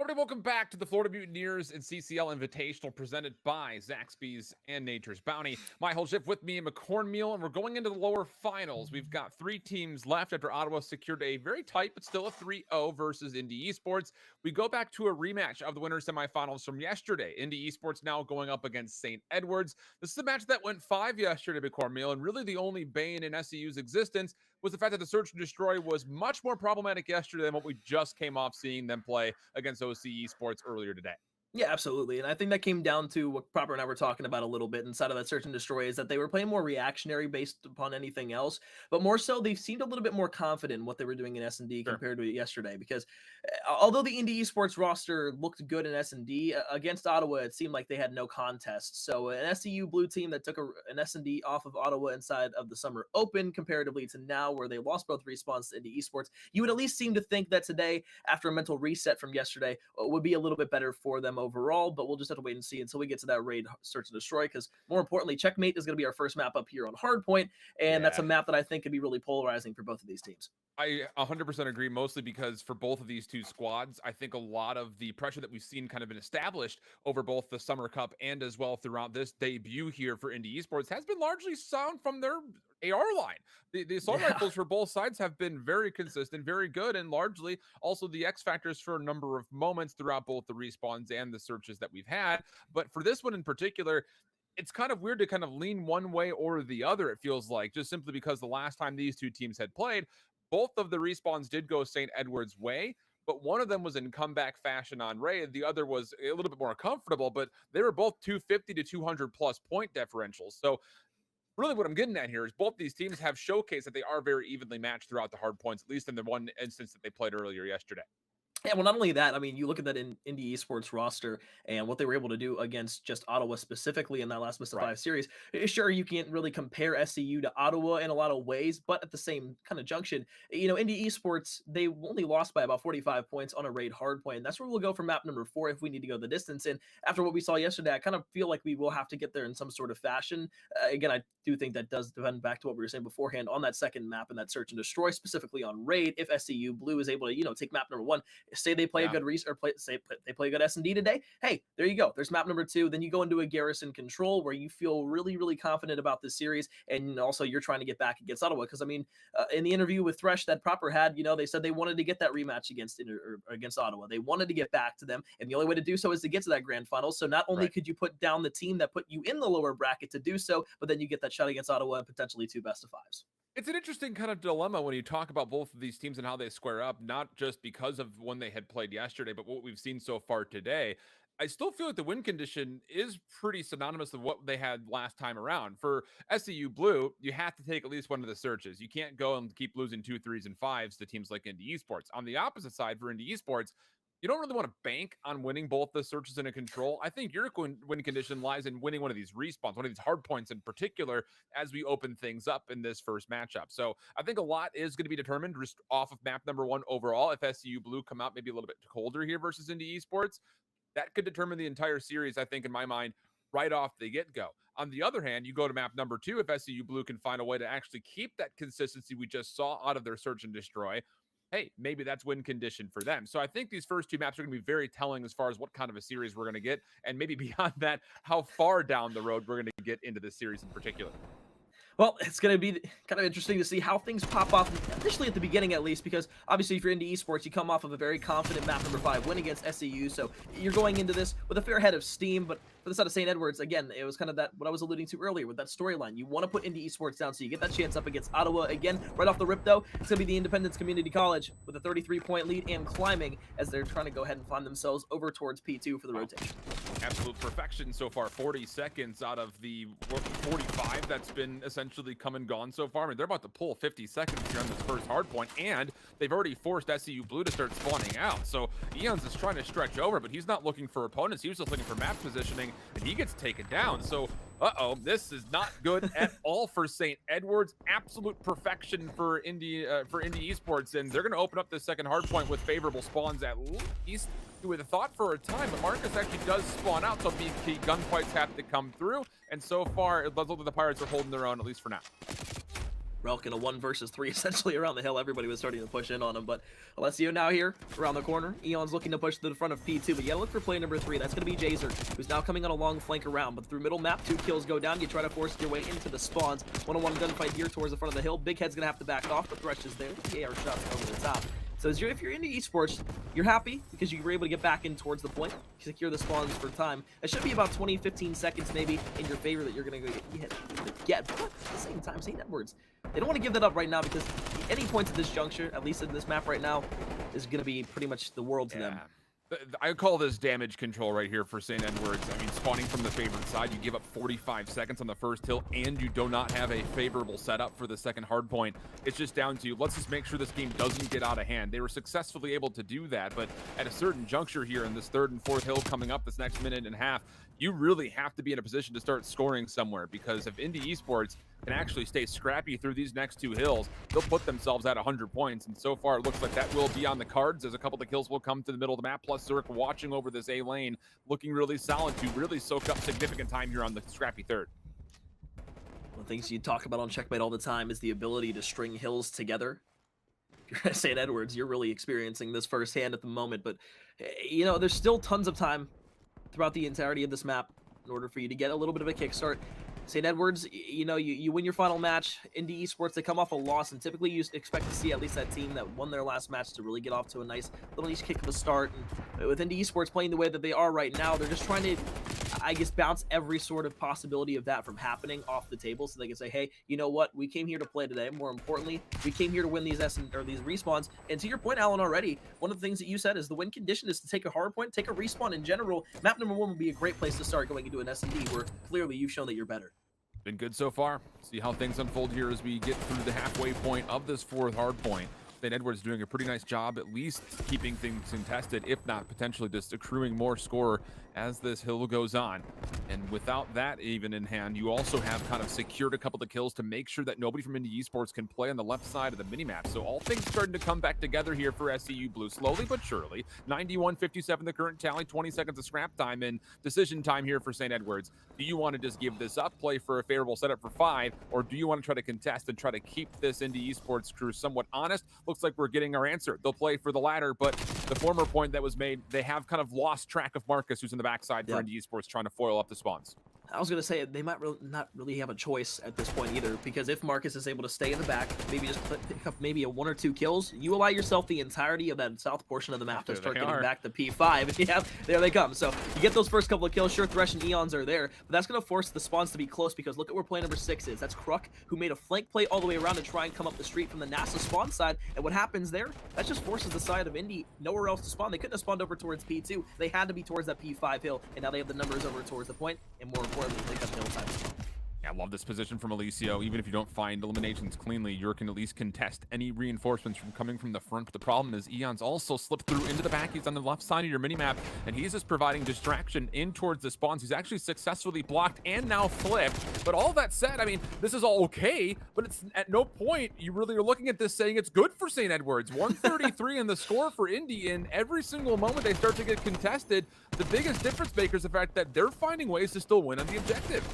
everybody, welcome back to the Florida Mutineers and CCL Invitational presented by Zaxby's and Nature's Bounty. My whole shift with me and McCornmeal, and we're going into the lower finals. We've got 3 teams left after Ottawa secured a very tight but still a 3-0 versus Indy Esports. We go back to a rematch of the winter semifinals from yesterday. Indy Esports now going up against St. Edwards. This is a match that went 5 yesterday, McCornmeal, and really the only bane in SEU's existence was the fact that the Search and Destroy was much more problematic yesterday than what we just came off seeing them play against OC Esports earlier today. Yeah, absolutely. And I think that came down to what Proper and I were talking about a little bit inside of that Search and Destroy is that they were playing more reactionary based upon anything else, but more so they seemed a little bit more confident in what they were doing in S&D Sure. compared to yesterday because although the Indy Esports roster looked good in S&D, against Ottawa, it seemed like they had no contest. So an SEU blue team that took an S&D off of Ottawa inside of the Summer Open comparatively to now where they lost both respawns to Indy Esports, you would at least seem to think that today, after a mental reset from yesterday, would be a little bit better for them overall, but we'll just have to wait and see until we get to that raid Search and Destroy, because more importantly, Checkmate is going to be our first map up here on Hardpoint, and that's a map that I think could be really polarizing for both of these teams. I 100% agree, mostly because for both of these two squads, I think a lot of the pressure that we've seen kind of been established over both the Summer Cup and as well throughout this debut here for Indy Esports has been largely sound from their AR line. The assault rifles for both sides have been very consistent, very good, and largely also the X factors for a number of moments throughout both the respawns and the searches that we've had. But for this one in particular, it's kind of weird to kind of lean one way or the other, it feels like, just simply because the last time these two teams had played, both of the respawns did go St. Edward's way, but one of them was in comeback fashion on raid. The other was a little bit more comfortable, but they were both 250 to 200 plus point differentials. So really what I'm getting at here is both these teams have showcased that they are very evenly matched throughout the hard points, at least in the one instance that they played earlier yesterday. Yeah, well, not only that, I mean, you look at that Indie Esports roster and what they were able to do against just Ottawa specifically in that last Best of 5 series. Sure, you can't really compare SEU to Ottawa in a lot of ways, but at the same kind of junction, Indie Esports, they only lost by about 45 points on a raid hardpoint. And that's where we'll go for map number 4 if we need to go the distance. And after what we saw yesterday, I kind of feel like we will have to get there in some sort of fashion. Again, I do think that does depend back to what we were saying beforehand on that second map and that Search and Destroy, specifically on raid. If SEU Blue is able to, take map number 1, say they play a good they play a good S&D today. Hey, there you go. There's map number 2. Then you go into a garrison control where you feel really, really confident about this series, and also you're trying to get back against Ottawa. Because I mean, in the interview with Thresh that Proper had, they said they wanted to get that rematch against Ottawa. They wanted to get back to them, and the only way to do so is to get to that grand final. So not only could you put down the team that put you in the lower bracket to do so, but then you get that shot against Ottawa and potentially 2 best of 5s. It's an interesting kind of dilemma when you talk about both of these teams and how they square up, not just because of when they had played yesterday, but what we've seen so far today. I still feel like the win condition is pretty synonymous with what they had last time around. For SEU Blue, you have to take at least one of the searches. You can't go and keep losing 2, 3s, and 5s to teams like Indy Esports. On the opposite side, for Indy Esports, you don't really want to bank on winning both the searches and a control. I think your win condition lies in winning one of these respawns, one of these hard points in particular, as we open things up in this first matchup. So I think a lot is going to be determined just off of map number 1 overall. If SEU Blue come out maybe a little bit colder here versus Indy Esports, that could determine the entire series, I think, in my mind, right off the get-go. On the other hand, you go to map number 2, if SEU Blue can find a way to actually keep that consistency we just saw out of their Search and Destroy, hey, maybe that's win condition for them. So I think these first 2 maps are going to be very telling as far as what kind of a series we're going to get, and maybe beyond that, how far down the road we're going to get into this series in particular. Well, it's going to be kind of interesting to see how things pop off, initially at the beginning at least, because obviously if you're into esports, you come off of a very confident map number 5 win against SEU, so you're going into this with a fair head of steam. But for the side of St. Edwards, again, it was kind of that what I was alluding to earlier with that storyline. You want to put Indy Esports down so you get that chance up against Ottawa. Again, right off the rip, though, it's going to be the Independence Community College with a 33-point lead and climbing as they're trying to go ahead and find themselves over towards P2 for the rotation. Absolute perfection so far. 40 seconds out of the 45 that's been essentially come and gone so far. I mean, they're about to pull 50 seconds here on this first hard point, and they've already forced SEU Blue to start spawning out. So Eons is trying to stretch over, but he's not looking for opponents. He was just looking for map positioning, and he gets taken down. So this is not good at all for St. Edwards. Absolute perfection for Indy Esports, and they're going to open up this second hard point with favorable spawns at least. You would have thought for a time, but Marcus actually does spawn out, so BK gunfights have to come through, and so far it looks like the Pirates are holding their own, at least for now. Relk in a 1 versus 3 essentially around the hill. Everybody was starting to push in on him, but Alessio now here around the corner. Eon's looking to push to the front of P2, but you gotta look for play number 3. That's gonna be Jazer, who's now coming on a long flank around, but through middle map, 2 kills go down. You try to force your way into the spawns. One-on-one gunfight here towards the front of the hill. Big Head's gonna have to back off, but Thresh is there. The AR shots over the top. So if you're into esports, you're happy because you were able to get back in towards the point, secure the spawns for time. It should be about 20, 15 seconds maybe in your favor that you're going to get. But at the same time, St. Edwards, they don't want to give that up right now because any points at this juncture, at least in this map right now, is going to be pretty much the world to them. I call this damage control right here for St. Edwards. I mean, spawning from the favored side, you give up 45 seconds on the first hill, and you do not have a favorable setup for the second hard point. It's just down to, let's just make sure this game doesn't get out of hand. They were successfully able to do that, but at a certain juncture here in this third and fourth hill coming up this next minute and a half, you really have to be in a position to start scoring somewhere, because if Indy Esports can actually stay scrappy through these next 2 hills, they'll put themselves at 100 points. And so far, it looks like that will be on the cards, as a couple of kills will come to the middle of the map. Plus, Zerk watching over this A lane, looking really solid to really soak up significant time here on the scrappy third. One of the things you talk about on Checkmate all the time is the ability to string hills together. If you're at St. Edwards, you're really experiencing this firsthand at the moment, but you know, there's still tons of time throughout the entirety of this map in order for you to get a little bit of a kickstart. St. Edwards, you know, you win your final match. Indy Esports, they come off a loss, and typically you expect to see at least that team that won their last match to really get off to a nice little kick of a start. And with Indy Esports playing the way that they are right now, they're just trying to, I guess, bounce every sort of possibility of that from happening off the table, so they can say, hey, you know what, we came here to play today. More importantly, we came here to win these these respawns. And to your point, Alan, already, one of the things that you said is the win condition is to take a hard point, take a respawn in general. Map number 1 would be a great place to start going into an S&D, where clearly you've shown that you're better. Been good so far. See how things unfold here as we get through the halfway point of this fourth hard point. St. Edwards doing a pretty nice job, at least keeping things contested, if not potentially just accruing more score as this hill goes on. And without that even in hand, you also have kind of secured a couple of kills to make sure that nobody from Indy Esports can play on the left side of the minimap. So all things starting to come back together here for SEU Blue, slowly but surely. 91-57 the current tally, 20 seconds of scrap time, and decision time here for St. Edwards. Do you want to just give this up, play for a favorable setup for 5, or do you want to try to contest and try to keep this Indy Esports crew somewhat honest? Looks like we're getting our answer. They'll play for the latter, but the former point that was made, they have kind of lost track of Marcus, who's in the backside for Indy Esports, trying to foil up the spawns. I was going to say, they might not really have a choice at this point either, because if Marcus is able to stay in the back, maybe just pick up maybe a 1 or 2 kills, you allow yourself the entirety of that south portion of the map to start getting back to P5. Yeah, there they come. So you get those first couple of kills. Sure, Thresh and Eons are there, but that's going to force the spawns to be close, because look at where play number 6 is. That's Kruk, who made a flank play all the way around to try and come up the street from the NASA spawn side. And what happens there? That just forces the side of Indy nowhere else to spawn. They couldn't have spawned over towards P2. They had to be towards that P5 hill, and now they have the numbers over towards the point, and more importantly, they got the hill time. Yeah, I love this position from Alessio. Even if you don't find eliminations cleanly, you can at least contest any reinforcements from coming from the front. But the problem is Eon's also slipped through into the back. He's on the left side of your minimap, and he's just providing distraction in towards the spawns. He's actually successfully blocked and now flipped. But all that said, I mean, this is all okay, but it's at no point you really are looking at this saying it's good for St. Edwards. 133 in the score for Indy, and every single moment they start to get contested, the biggest difference maker is the fact that they're finding ways to still win on the objective.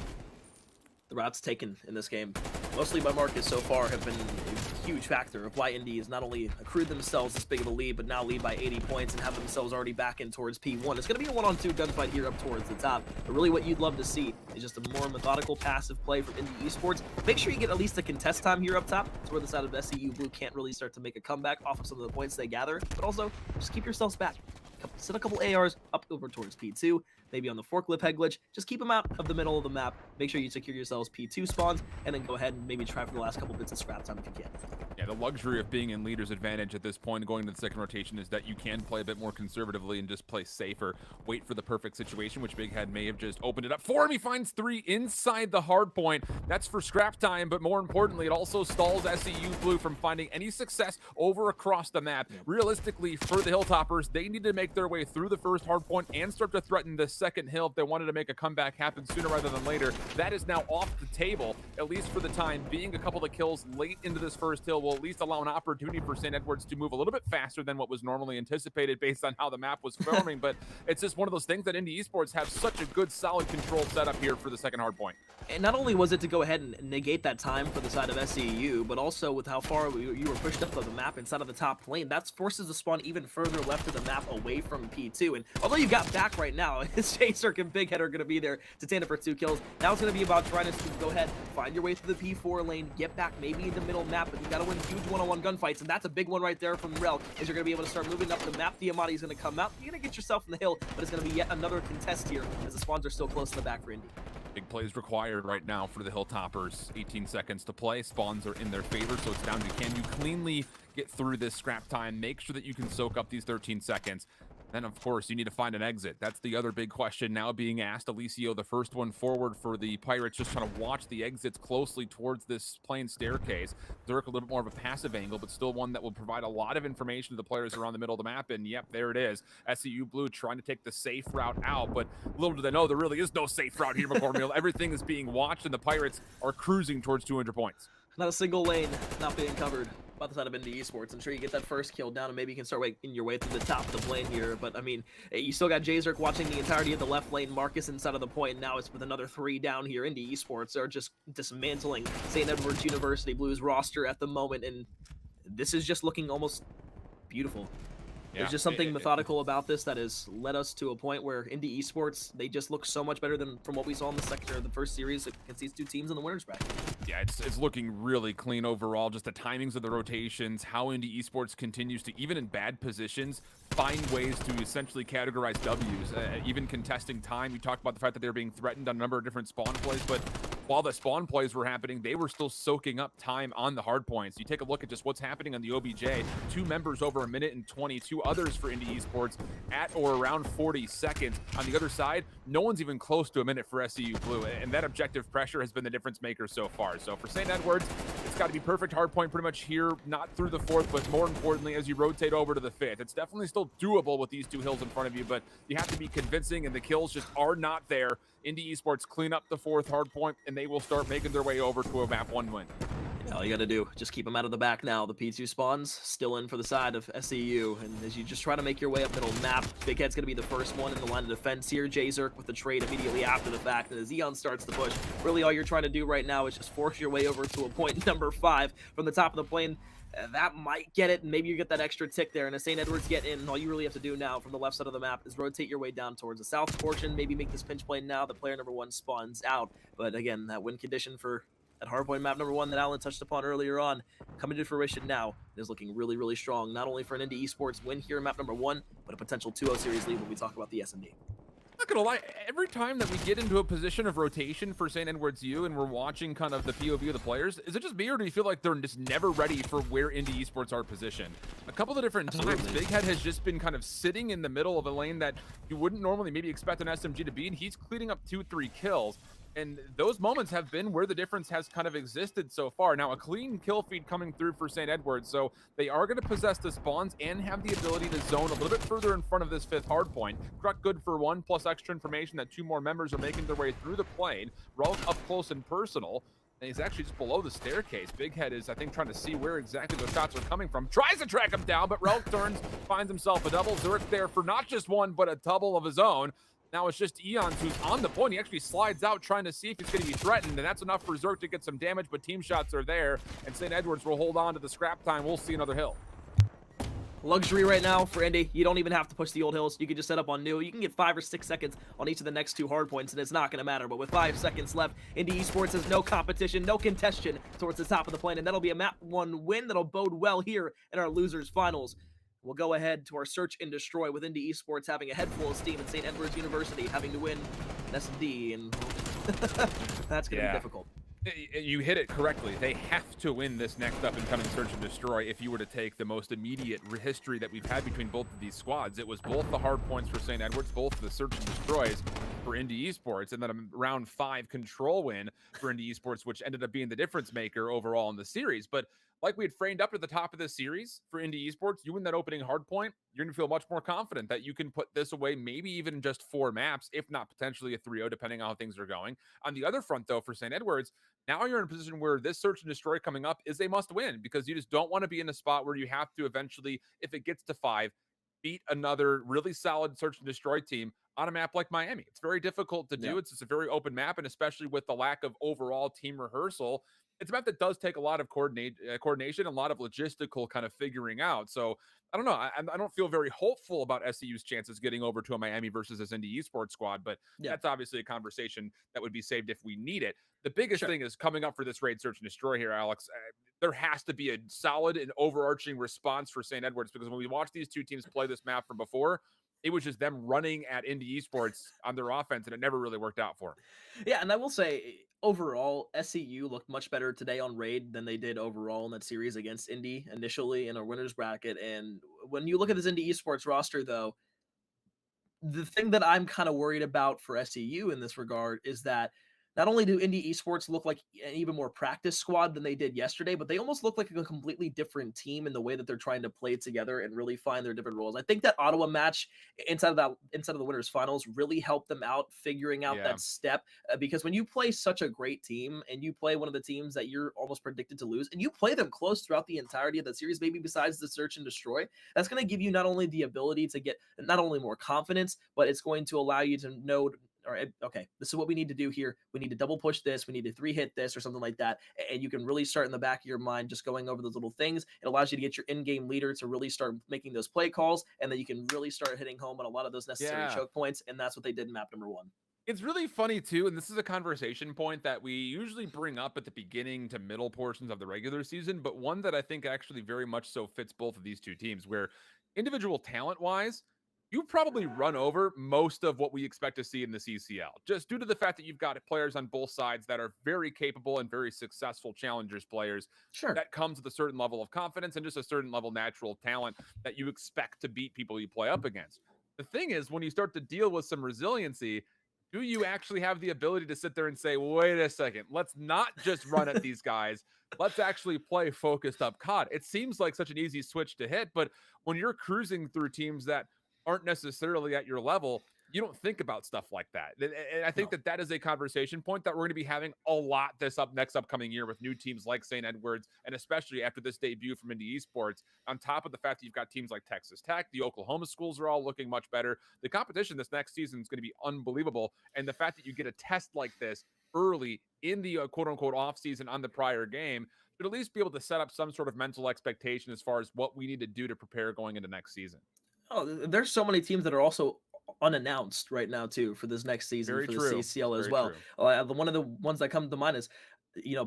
The routes taken in this game, mostly by Marcus so far, have been a huge factor of why Indy has not only accrued themselves this big of a lead, but now lead by 80 points and have themselves already back in towards P1. It's going to be a 1-on-2 gunfight here up towards the top, but really what you'd love to see is just a more methodical, passive play from Indy Esports. Make sure you get at least a contest time here up top. It's where the side of SEU Blue can't really start to make a comeback off of some of the points they gather, but also just keep yourselves back. Set a couple ARs up over towards P2, maybe on the forklift head glitch. Just keep them out of the middle of the map. Make sure you secure yourselves P2 spawns, and then go ahead and maybe try for the last couple bits of scrap time if you can. Yeah, the luxury of being in leader's advantage at this point going into the second rotation is that you can play a bit more conservatively and just play safer. Wait for the perfect situation, which Big Head may have just opened it up for him. He finds 3 inside the hard point. That's for scrap time, but more importantly, it also stalls SEU Blue from finding any success over across the map. Realistically, for the Hilltoppers, they need to make their way through the first hard point point and start to threaten the second hill if they wanted to make a comeback happen sooner rather than later. That is now off the table, at least for the time being. A couple of kills late into this first hill will at least allow an opportunity for St. Edwards to move a little bit faster than what was normally anticipated based on how the map was forming. But it's just one of those things that Indy Esports have such a good, solid control setup here for the second hard point. And not only was it to go ahead and negate that time for the side of SEU, but also with how far you were pushed up the map inside of the top lane, that forces the spawn even further left of the map away from P2. And although you got back right now, J-Circ and Big Head are going to be there to stand up for 2 kills. Now it's going to be about trying to go ahead, find your way through the P4 lane, get back maybe in the middle map, but you got to win huge one-on-one gunfights, and that's a big one right there from Rel, is you're going to be able to start moving up the map. Diamati's going to come out. You're going to get yourself in the hill, but it's going to be yet another contest here as the spawns are still close in the back for Indy. Big plays required right now for the Hilltoppers. 18 seconds to play. Spawns are in their favor, so it's down to can you cleanly get through this scrap time, make sure that you can soak up these 13 seconds. Then, of course, you need to find an exit. That's the other big question now being asked. Alicio, the first one forward for the Pirates, just trying to watch the exits closely towards this plane staircase. Zerk a little bit more of a passive angle, but still one that will provide a lot of information to the players around the middle of the map. And yep, there it is. SEU Blue trying to take the safe route out, but little do they know there really is no safe route here, McCormick. Everything is being watched, and the Pirates are cruising towards 200 points. Not a single lane not being covered by the side of Indy Esports. I'm sure you get that first kill down, and maybe you can start making your way through the top of the plane here. But I mean, you still got J-Zerk watching the entirety of the left lane, Marcus inside of the point, and now it's with another 3 down here. Indy Esports are just dismantling St. Edwards University Blues roster at the moment, and this is just looking almost beautiful. There's just something methodical about this that has led us to a point where Indy Esports, they just look so much better than from what we saw in the second or the first series against these 2 teams in the winners bracket. Yeah, it's looking really clean overall. Just the timings of the rotations, how Indy Esports continues to, even in bad positions, find ways to essentially categorize W's. Even contesting time, you talked about the fact that they were being threatened on a number of different spawn plays, but while the spawn plays were happening, they were still soaking up time on the hard points. You take a look at just what's happening on the OBJ. 2 members over 1 minute and 20, 2 others for Indy Esports at or around 40 seconds. On the other side, no one's even close to 1 minute for SEU Blue, and that objective pressure has been the difference maker so far. So for St. Edwards, it's got to be perfect hard point pretty much here, not through the 4th, but more importantly, as you rotate over to the 5th. It's definitely still doable with these 2 hills in front of you, but you have to be convincing, and the kills just are not there. Indy Esports clean up the 4th hard point, and they will start making their way over to a map 1 win. All you got to do, just keep them out of the back now. The P2 spawns still in for the side of SEU, and as you just try to make your way up middle map, Big Head's going to be the first one in the line of defense here. J-Zerk with the trade immediately after the fact, and as Eon starts to push, really all you're trying to do right now is just force your way over to a point number 5 from the top of the plane. That might get it, and maybe you get that extra tick there, and as St. Edwards get in, all you really have to do now from the left side of the map is rotate your way down towards the south portion, maybe make this pinch play now. The player number 1 spawns out, but again, that win condition for that hardpoint map number 1 that Alan touched upon earlier on, coming to fruition now, is looking really, really strong, not only for an Indy Esports win here in map number 1, but a potential 2-0 series lead when we talk about the S&D. Not gonna lie, every time that we get into a position of rotation for St. Edwards U and we're watching kind of the POV of the players, is it just me or do you feel like they're just never ready for where Indy Esports are positioned? A couple of different times, Big Head has just been kind of sitting in the middle of a lane that you wouldn't normally maybe expect an SMG to be, and he's cleaning up 2-3 kills. And those moments have been where the difference has kind of existed so far. Now, a clean kill feed coming through for St. Edwards, so they are going to possess the spawns and have the ability to zone a little bit further in front of this 5th hard point. Gruck good for 1, plus extra information that 2 more members are making their way through the plane. Relk up close and personal. And he's actually just below the staircase. Big Head is, I think, trying to see where exactly those shots are coming from. Tries to track him down, but Relk turns, finds himself a double. Zerk there for not just 1, but a double of his own. Now it's just Eons who's on the point. He actually slides out trying to see if he's going to be threatened, and that's enough for Zerk to get some damage, but team shots are there, and St. Edwards will hold on to the scrap time. We'll see another hill. Luxury right now for Indy. You don't even have to push the old hills. You can just set up on new. You can get 5 or 6 seconds on each of the next 2 hard points, and it's not going to matter. But with 5 seconds left, Indy Esports has no competition, no contention towards the top of the plane, and that'll be a map 1 win that'll bode well here in our losers finals. We'll go ahead to our search and destroy with Indy Esports having a head full of steam and St. Edwards University having to win an S&D, and that's going to be difficult. You hit it correctly. They have to win this next up and coming search and destroy if you were to take the most immediate history that we've had between both of these squads. It was both the hard points for St. Edwards, both the search and destroys for Indy Esports, and then a round 5 control win for Indy Esports, which ended up being the difference maker overall in the series. But like we had framed up at the top of this series for Indy Esports, you win that opening hard point, you're going to feel much more confident that you can put this away, maybe even in just 4 maps, if not potentially a 3-0, depending on how things are going. On the other front, though, for St. Edwards, now you're in a position where this search and destroy coming up is a must win, because you just don't want to be in a spot where you have to eventually, if it gets to 5, beat another really solid search and destroy team on a map like Miami. It's very difficult to do. Yeah. It's just a very open map, and especially with the lack of overall team rehearsal, it's a map that does take a lot of coordination, a lot of logistical kind of figuring out. So I don't know. I don't feel very hopeful about SEU's chances getting over to a Miami versus this Indy Esports squad, but Yeah. that's obviously a conversation that would be saved if we need it. The biggest Sure. thing is coming up for this raid search and destroy here, Alex. There has to be a solid and overarching response for St. Edwards, because when we watched these two teams play this map from before, it was just them running at Indy Esports on their offense, and it never really worked out for them. Yeah, and I will say overall, SEU looked much better today on Raid than they did overall in that series against Indy initially in our winners bracket. And when you look at this Indy Esports roster, though, the thing that I'm kind of worried about for SEU in this regard is that not only do Indy Esports look like an even more practice squad than they did yesterday, but they almost look like a completely different team in the way that they're trying to play together and really find their different roles. I think that Ottawa match inside of the winners finals really helped them out figuring out Yeah. that step, because when you play such a great team and you play one of the teams that you're almost predicted to lose and you play them close throughout the entirety of the series, maybe besides the search and destroy, that's going to give you not only the ability to get not only more confidence, but it's going to allow you to know, all right, okay, this is what we need to do here. We need to double push this. We need to 3-hit this or something like that. And you can really start in the back of your mind just going over those little things. It allows you to get your in-game leader to really start making those play calls, and then you can really start hitting home on a lot of those necessary Yeah. choke points. And that's what they did in map number 1. It's really funny too, and this is a conversation point that we usually bring up at the beginning to middle portions of the regular season, but one that I think actually very much so fits both of these two teams, where individual talent-wise, you probably run over most of what we expect to see in the CCL, just due to the fact that you've got players on both sides that are very capable and very successful challengers players. Sure. That comes with a certain level of confidence and just a certain level of natural talent that you expect to beat people you play up against. The thing is, when you start to deal with some resiliency, do you actually have the ability to sit there and say, wait a second, let's not just run at these guys. Let's actually play focused up COD. It seems like such an easy switch to hit, but when you're cruising through teams that aren't necessarily at your level, you don't think about stuff like that. And I think No. that is a conversation point that we're going to be having a lot this next upcoming year with new teams like St. Edwards, and especially after this debut from Indy Esports, on top of the fact that you've got teams like Texas Tech, the Oklahoma schools are all looking much better. The competition this next season is going to be unbelievable. And the fact that you get a test like this early in the quote unquote off season on the prior game should at least be able to set up some sort of mental expectation as far as what we need to do to prepare going into next season. Oh, there's so many teams that are also unannounced right now too for this next season Very for the true. CCL as Very well. true. One of the ones that come to mind is,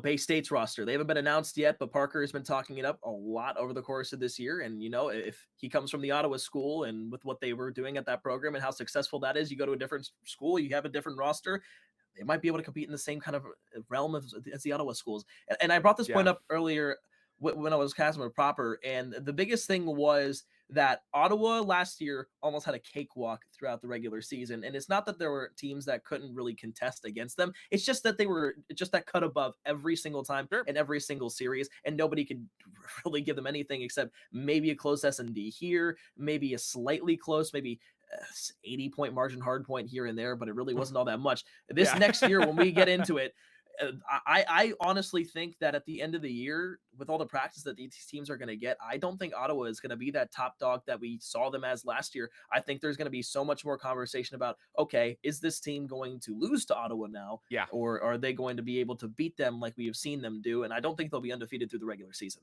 Bay State's roster. They haven't been announced yet, but Parker has been talking it up a lot over the course of this year. And if he comes from the Ottawa school and with what they were doing at that program and how successful that is, you go to a different school, you have a different roster. They might be able to compete in the same kind of realm as the Ottawa schools. And I brought this point Yeah. up earlier when I was casting it proper. And the biggest thing was that Ottawa last year almost had a cakewalk throughout the regular season. And it's not that there were teams that couldn't really contest against them. It's just that they were just that cut above every single time Sure. in every single series. And nobody could really give them anything except maybe a close S&D here, maybe a slightly close, maybe 80-point margin hard point here and there, but it really wasn't all that much. This Yeah. next year, when we get into it, I honestly think that at the end of the year, with all the practice that these teams are going to get, I don't think Ottawa is going to be that top dog that we saw them as last year. I think there's going to be so much more conversation about, okay, is this team going to lose to Ottawa now? Yeah. Or are they going to be able to beat them like we have seen them do? And I don't think they'll be undefeated through the regular season.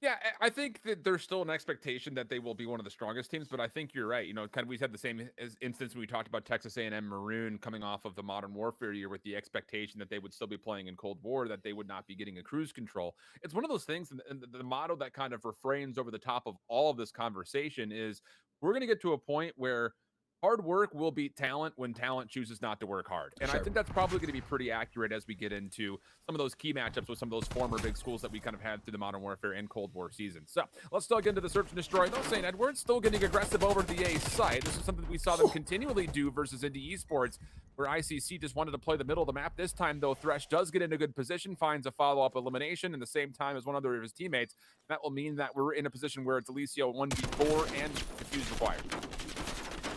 Yeah, I think that there's still an expectation that they will be one of the strongest teams, but I think you're right. Kind of we had the same instance when we talked about Texas A&M Maroon coming off of the Modern Warfare year with the expectation that they would still be playing in Cold War, that they would not be getting a cruise control. It's one of those things, and the motto that kind of refrains over the top of all of this conversation is we're going to get to a point where hard work will beat talent when talent chooses not to work hard. And I Sure. think that's probably going to be pretty accurate as we get into some of those key matchups with some of those former big schools that we kind of had through the Modern Warfare and Cold War seasons. So let's still get into the search and destroy. Though St. Edwards still getting aggressive over the A site. This is something that we saw them continually do versus Indy Esports. where ICC just wanted to play the middle of the map. This time, though, Thresh does get in a good position, finds a follow-up elimination in the same time as one other of his teammates. That will mean that we're in a position where it's Alicio 1v4 and defuse required.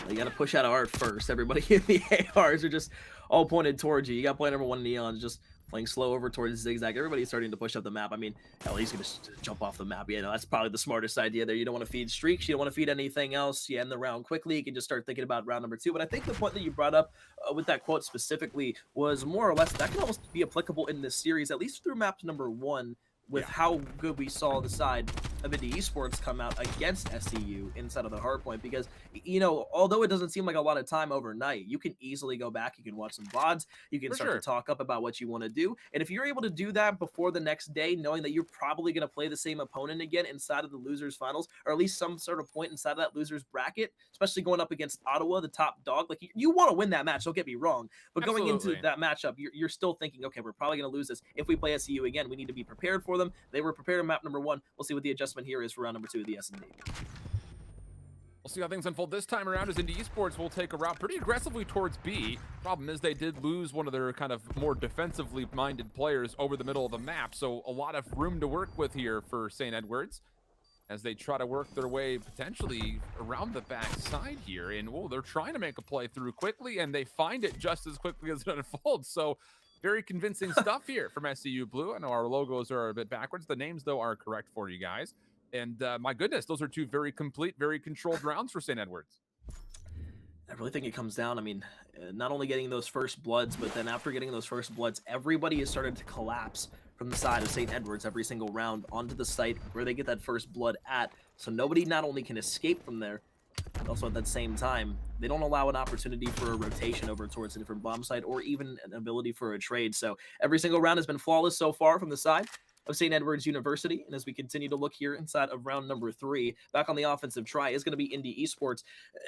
You got to push out of art first. Everybody in the ARs are just all pointed towards you. You got player number 1 Neon's just playing slow over towards Zigzag. Everybody's starting to push up the map. I mean, hell, he's going to jump off the map. You know, that's probably the smartest idea there. You don't want to feed streaks. You don't want to feed anything else. You end the round quickly. You can just start thinking about round number 2. But I think the point that you brought up with that quote specifically was more or less that can almost be applicable in this series, at least through map number 1, with how good we saw the side of Indy Esports come out against SEU inside of the hardpoint. Because, you know, although it doesn't seem like a lot of time overnight, you can easily go back, you can watch some VODs, you can start to talk up about what you want to do. And if you're able to do that before the next day, knowing that you're probably going to play the same opponent again inside of the losers finals, or at least some sort of point inside of that losers bracket, especially going up against Ottawa, the top dog, like you want to win that match, don't get me wrong. But going into that matchup, you're still thinking, okay, we're probably going to lose this. If we play SEU again, we need to be prepared for them. They were prepared in map number 1. We'll see what the adjustment here is for round number 2 of the S&D. We'll see how things unfold this time around as Indy Esports will take a route pretty aggressively towards B. Problem is they did lose one of their kind of more defensively minded players over the middle of the map, so a lot of room to work with here for St. Edwards as they try to work their way potentially around the back side here. And they're trying to make a play through quickly, and they find it just as quickly as it unfolds. So very convincing stuff here from SEU Blue. I know our logos are a bit backwards. The names, though, are correct for you guys. And my goodness, those are 2 very complete, very controlled rounds for St. Edwards. I really think it comes down, I mean, not only getting those first bloods, but then after getting those first bloods, everybody has started to collapse from the side of St. Edwards every single round onto the site where they get that first blood at. So nobody not only can escape from there, but also at that same time, they don't allow an opportunity for a rotation over towards a different bomb site or even an ability for a trade. So every single round has been flawless so far from the side of St. Edwards University. And as we continue to look here inside of round number 3, back on the offensive try is going to be Indy Esports.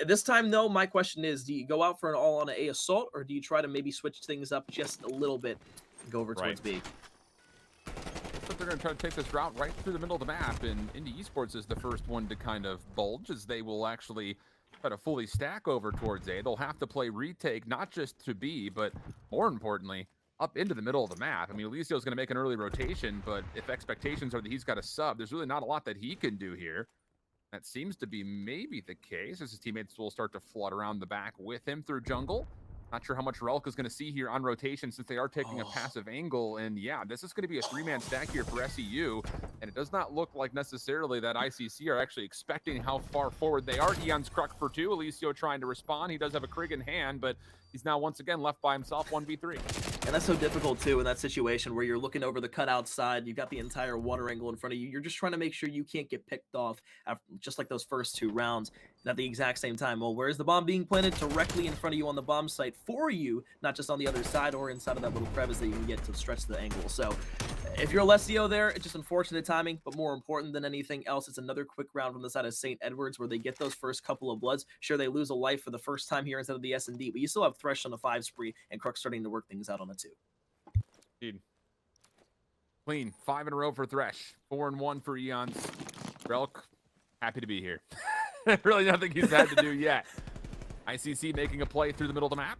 This time, though, my question is, do you go out for an all-on-A assault, or do you try to maybe switch things up just a little bit and go over towards B? But they're going to try to take this route right through the middle of the map, and Indy Esports is the first one to kind of bulge, as they will actually try to fully stack over towards A. They'll have to play retake, not just to B, but more importantly, up into the middle of the map. I mean, Alicio's going to make an early rotation, but if expectations are that he's got a sub, there's really not a lot that he can do here. That seems to be maybe the case, as his teammates will start to flood around the back with him through jungle. Not sure how much Relk is going to see here on rotation, since they are taking a passive angle. And yeah, this is going to be a 3-man stack here for SEU. And it does not look like necessarily that ICC are actually expecting how far forward they are. Eon's Kruk for 2. Alicio trying to respond. He does have a Krig in hand, but he's now once again left by himself 1v3. And that's so difficult, too, in that situation where you're looking over the cutout side. You've got the entire water angle in front of you. You're just trying to make sure you can't get picked off, after, just like those first 2 rounds. And at the exact same time, well, where's the bomb being planted? Directly in front of you on the bomb site for you, not just on the other side or inside of that little crevice that you can get to stretch the angle. So if you're Alessio there, it's just unfortunate timing, but more important than anything else, it's another quick round from the side of St. Edwards where they get those first couple of bloods. Sure, they lose a life for the first time here instead of the S&D, but you still have Thresh on a 5 spree and Kruk starting to work things out on a 2. Indeed. Clean. 5 in a row for Thresh. 4-1 for Eons. Relk, happy to be here. Really nothing he's had to do yet. ICC making a play through the middle of the map.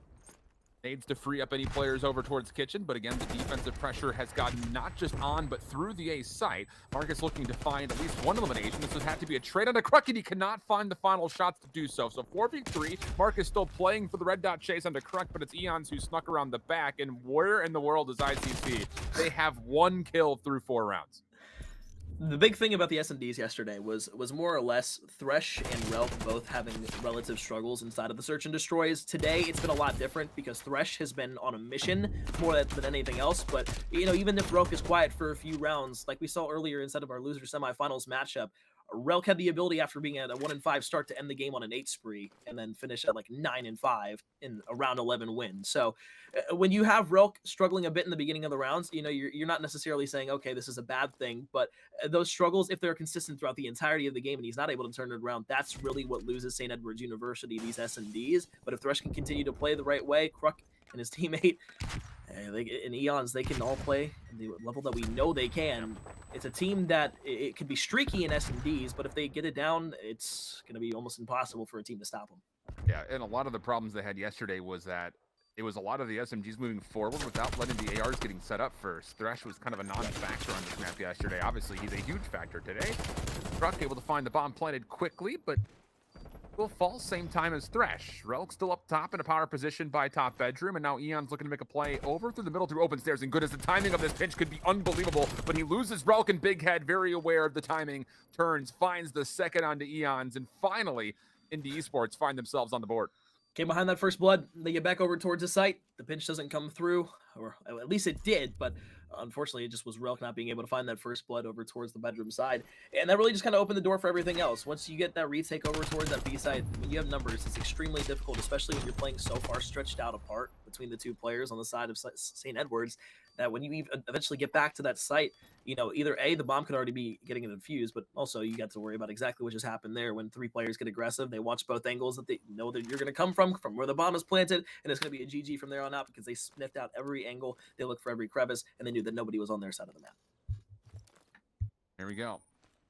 Needs to free up any players over towards kitchen, but again, the defensive pressure has gotten not just on, but through the A site. Marcus looking to find at least one elimination. This would have to be a trade on a Kruk, and he cannot find the final shots to do so. So 4v3, Marcus still playing for the red dot chase onto Kruk, but it's Eons who snuck around the back, and where in the world is ICC? They have 1 kill through 4 rounds. The big thing about the S&Ds yesterday was more or less Thresh and Relk both having relative struggles inside of the search and destroys. Today, it's been a lot different because Thresh has been on a mission more than anything else. But, you know, even if Relk is quiet for a few rounds, like we saw earlier inside of our loser semifinals matchup, Relk had the ability after being at a 1-5 start to end the game on an 8 spree and then finish at like 9-5 in a round 11 win. So when you have Relk struggling a bit in the beginning of the rounds, you know, you're not necessarily saying, okay, this is a bad thing, but those struggles, if they're consistent throughout the entirety of the game and he's not able to turn it around, that's really what loses St. Edwards University, these S&Ds. But if Thresh can continue to play the right way, Kruk and his teammate, in Eons, they can all play at the level that we know they can. It's a team that it could be streaky in S&Ds, but if they get it down, it's going to be almost impossible for a team to stop them. Yeah, and a lot of the problems they had yesterday was that it was a lot of the SMGs moving forward without letting the ARs getting set up first. Thresh was kind of a non-factor on this map yesterday. Obviously, he's a huge factor today. Struck able to find the bomb planted quickly, but will fall same time as Thresh. Relk still up top in a power position by top bedroom, and now Eon's looking to make a play over through the middle through open stairs. And goodness, the timing of this pinch could be unbelievable, but he loses Relk and Big Head, very aware of the timing, turns, finds the second onto Eons, and finally, Indy Esports find themselves on the board. Came behind that first blood. They get back over towards the site. The pinch doesn't come through, or at least it did, but unfortunately, it just was Relk not being able to find that first blood over towards the bedroom side. And that really just kind of opened the door for everything else. Once you get that retake over towards that B side, when you have numbers, it's extremely difficult, especially when you're playing so far stretched out apart between the two players on the side of St. Edwards, that when you eventually get back to that site, you know, either A, the bomb could already be getting it infused, but also you got to worry about exactly what just happened there. When three players get aggressive, they watch both angles that they know that you're going to come from where the bomb is planted, and it's going to be a GG from there on out because they sniffed out every angle, they looked for every crevice, and they knew that nobody was on their side of the map. There we go.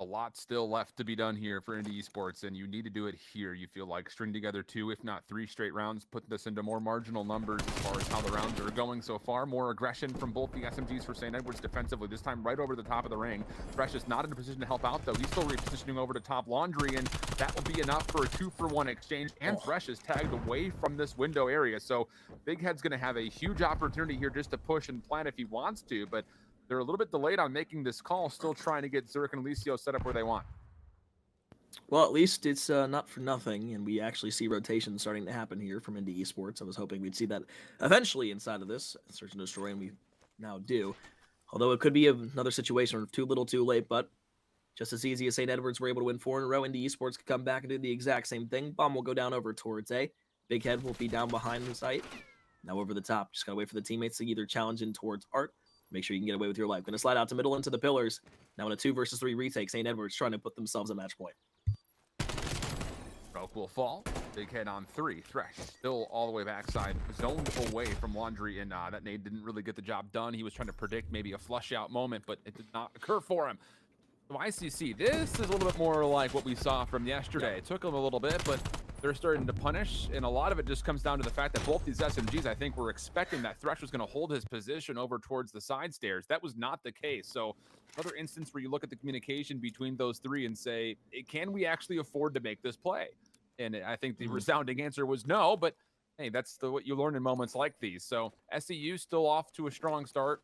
A lot still left to be done here for Indy Esports, and you need to do it here. You feel like string together 2, if not 3 straight rounds, put this into more marginal numbers as far as how the rounds are going so far. More aggression from both the SMGs for St. Edwards defensively, this time right over the top of the ring. Thresh is not in a position to help out, though. He's still repositioning over to top laundry, and that will be enough for a 2-for-1 exchange, and Thresh is tagged away from this window area. So Big Head's going to have a huge opportunity here just to push and plant if he wants to, but they're a little bit delayed on making this call, still trying to get Zerk and Alicio set up where they want. Well, at least it's not for nothing, and we actually see rotation starting to happen here from Indy Esports. I was hoping we'd see that eventually inside of this Search and Destroy, and we now do. Although it could be another situation of too little too late, but just as easy as St. Edwards were able to win 4 in a row, Indy Esports could come back and do the exact same thing. Bomb will go down over towards A. Big Head will be down behind the site. Now over the top. Just got to wait for the teammates to either challenge in towards Art. Make sure you can get away with your life. Going to slide out to middle into the pillars. Now in a 2 versus 3 retake, St. Edwards trying to put themselves at match point. Relk will fall. Big Head on 3. Thresh still all the way backside, zoned away from Laundry, and that nade didn't really get the job done. He was trying to predict maybe a flush out moment, but it did not occur for him. So ICC, this is a little bit more like what we saw from yesterday. It took them a little bit, but they're starting to punish, and a lot of it just comes down to the fact that both these SMGs, I think, were expecting that Thresh was going to hold his position over towards the side stairs. That was not the case. So another instance where you look at the communication between those three and say, can we actually afford to make this play? And I think the resounding answer was no, but hey, that's what you learn in moments like these. So SEU still off to a strong start,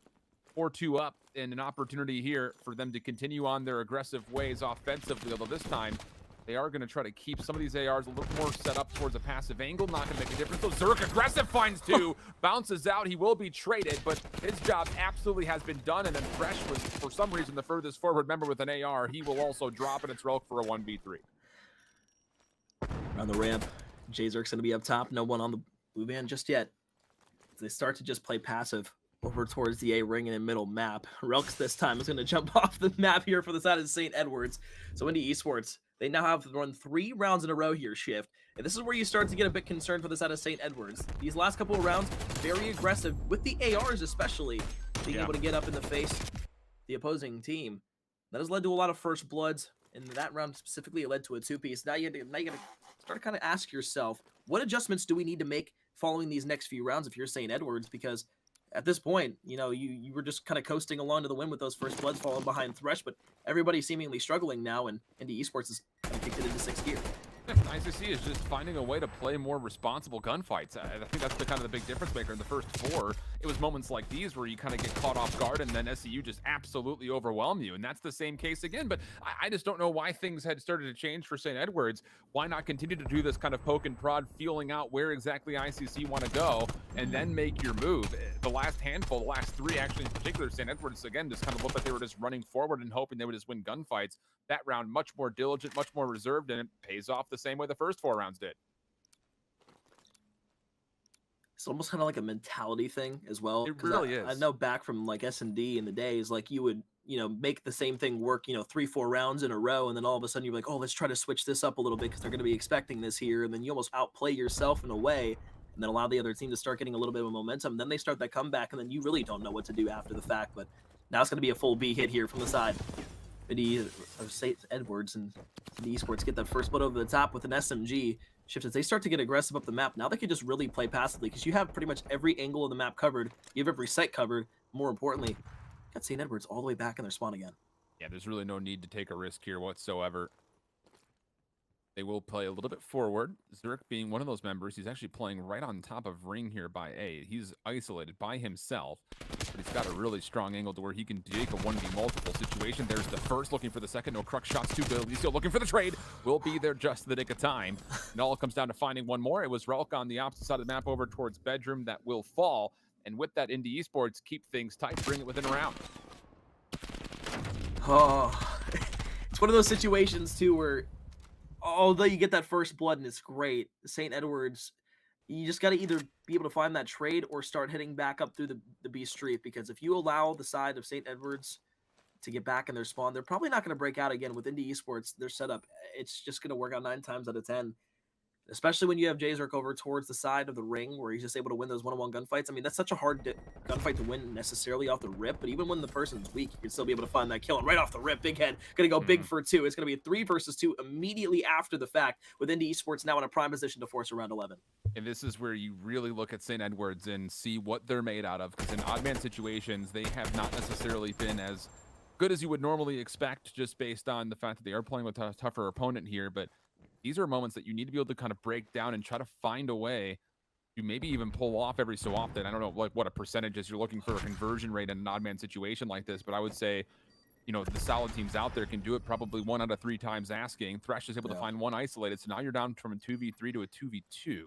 4-2 up, and an opportunity here for them to continue on their aggressive ways offensively, although this time they are going to try to keep some of these ARs a little more set up towards a passive angle. Not going to make a difference. So Zerk aggressive finds 2, bounces out. He will be traded, but his job absolutely has been done. And then Thresh was, for some reason, the furthest forward member with an AR. He will also drop, and it's Relk for a 1v3. On the ramp, J-Zerk's going to be up top. No one on the blue band just yet. They start to just play passive over towards the A ring and middle map. Relk this time is going to jump off the map here for the side of St. Edwards. So Indy Esports, they now have run 3 rounds in a row here, Shift. And this is where you start to get a bit concerned for the side of St. Edwards. These last couple of rounds, very aggressive, with the ARs especially, being able to get up in the face the opposing team. That has led to a lot of first bloods. In that round specifically, it led to a 2-piece. Now you got to start to kind of ask yourself, what adjustments do we need to make following these next few rounds if you're St. Edwards? Because at this point, you know, you were just kind of coasting along to the win with those first bloods falling behind Thresh, but everybody's seemingly struggling now, and Indy Esports is kind of kicked it into 6th gear. ICC is just finding a way to play more responsible gunfights. I think that's the kind of the big difference maker in the first 4. It was moments like these where you kind of get caught off guard and then SEU just absolutely overwhelm you. And that's the same case again. But I just don't know why things had started to change for St. Edwards. Why not continue to do this kind of poke and prod, feeling out where exactly ICC want to go and then make your move? The last handful, the last 3 actually in particular, St. Edwards again just kind of looked like they were just running forward and hoping they would just win gunfights. That round much more diligent, much more reserved, and it pays off the same way the first 4 rounds did. It's almost kind of like a mentality thing as well. It really is. I know back from like S&D in the days, like you would, you know, make the same thing work, 3-4 rounds in a row, and then all of a sudden you're like, oh, let's try to switch this up a little bit because they're going to be expecting this here, and then you almost outplay yourself in a way, and then allow the other team to start getting a little bit of momentum. Then they start that comeback, and then you really don't know what to do after the fact. But now it's going to be a full B hit here from the side. St. Edwards and the Esports get that first blood over the top with an SMG. Shift, as they start to get aggressive up the map, now they can just really play passively because you have pretty much every angle of the map covered. You have every site covered. More importantly, got St. Edwards all the way back in their spawn again. Yeah, there's really no need to take a risk here whatsoever. They will play a little bit forward. Zurich being one of those members. He's actually playing right on top of Ring here by A. He's isolated by himself, but he's got a really strong angle to where he can take a 1v multiple situation. There's the first, looking for the second. No crux shots to Alicio, looking for the trade. Will be there just in the nick of time. And all comes down to finding one more. It was Relk on the opposite side of the map over towards Bedroom that will fall. And with that, Indy Esports keep things tight, bring it within a round. Oh, it's one of those situations, too, where although you get that first blood and it's great, St. Edwards, you just got to either be able to find that trade or start hitting back up through the B Street, because if you allow the side of St. Edwards to get back in their spawn, they're probably not going to break out again with Indy Esports. Their setup, it's just going to work out 9 times out of 10. Especially when you have Jazerk over towards the side of the ring where he's just able to win those one-on-one gunfights. I mean, that's such a hard gunfight to win necessarily off the rip, but even when the person's weak, you can still be able to find that kill. And right off the rip, Big Head going to go big for 2. It's going to be a 3 versus 2 immediately after the fact, with Indy Esports now in a prime position to force around 11. And this is where you really look at St. Edwards and see what they're made out of, because in odd man situations, they have not necessarily been as good as you would normally expect, just based on the fact that they are playing with a tougher opponent here. But these are moments that you need to be able to kind of break down and try to find a way to maybe even pull off every so often. I don't know like what a percentage is you're looking for a conversion rate in an odd man situation like this, but I would say, you know, the solid teams out there can do it probably 1 out of 3 times asking. Thresh is able to find one isolated, so now you're down from a 2v3 to a 2v2.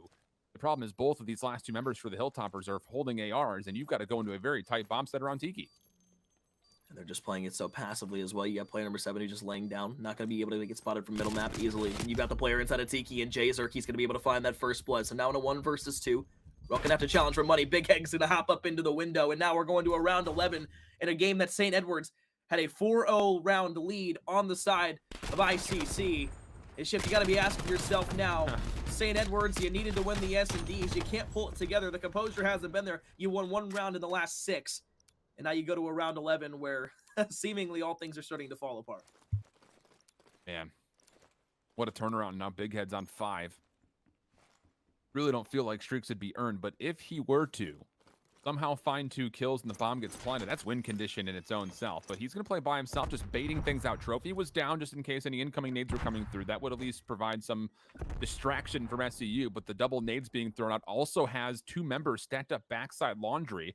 The problem is both of these last 2 members for the Hilltoppers are holding ARs, and you've got to go into a very tight bomb set around Tiki. And they're just playing it so passively as well. You got player number 7 who's just laying down, not going to be able to get spotted from middle map easily. And you got the player inside of Tiki and Jazerk. He's going to be able to find that first blood. So now in a 1 versus 2, we're going to have to challenge for money. Big Head's going to hop up into the window. And now we're going to a round 11 in a game that St. Edwards had a 4-0 round lead on the side of ICC. And Shift, you got to be asking yourself now, St. Edwards, you needed to win the S&Ds. You can't pull it together. The composure hasn't been there. You won 1 round in the last 6. And now you go to a round 11 where seemingly all things are starting to fall apart. Man, what a turnaround. Now Big Head's on 5. Really don't feel like streaks would be earned, but if he were to somehow find 2 kills and the bomb gets planted, that's win condition in its own self. But he's going to play by himself, just baiting things out. Trophy was down just in case any incoming nades were coming through. That would at least provide some distraction from SEU, but the double nades being thrown out also has 2 members stacked up backside laundry.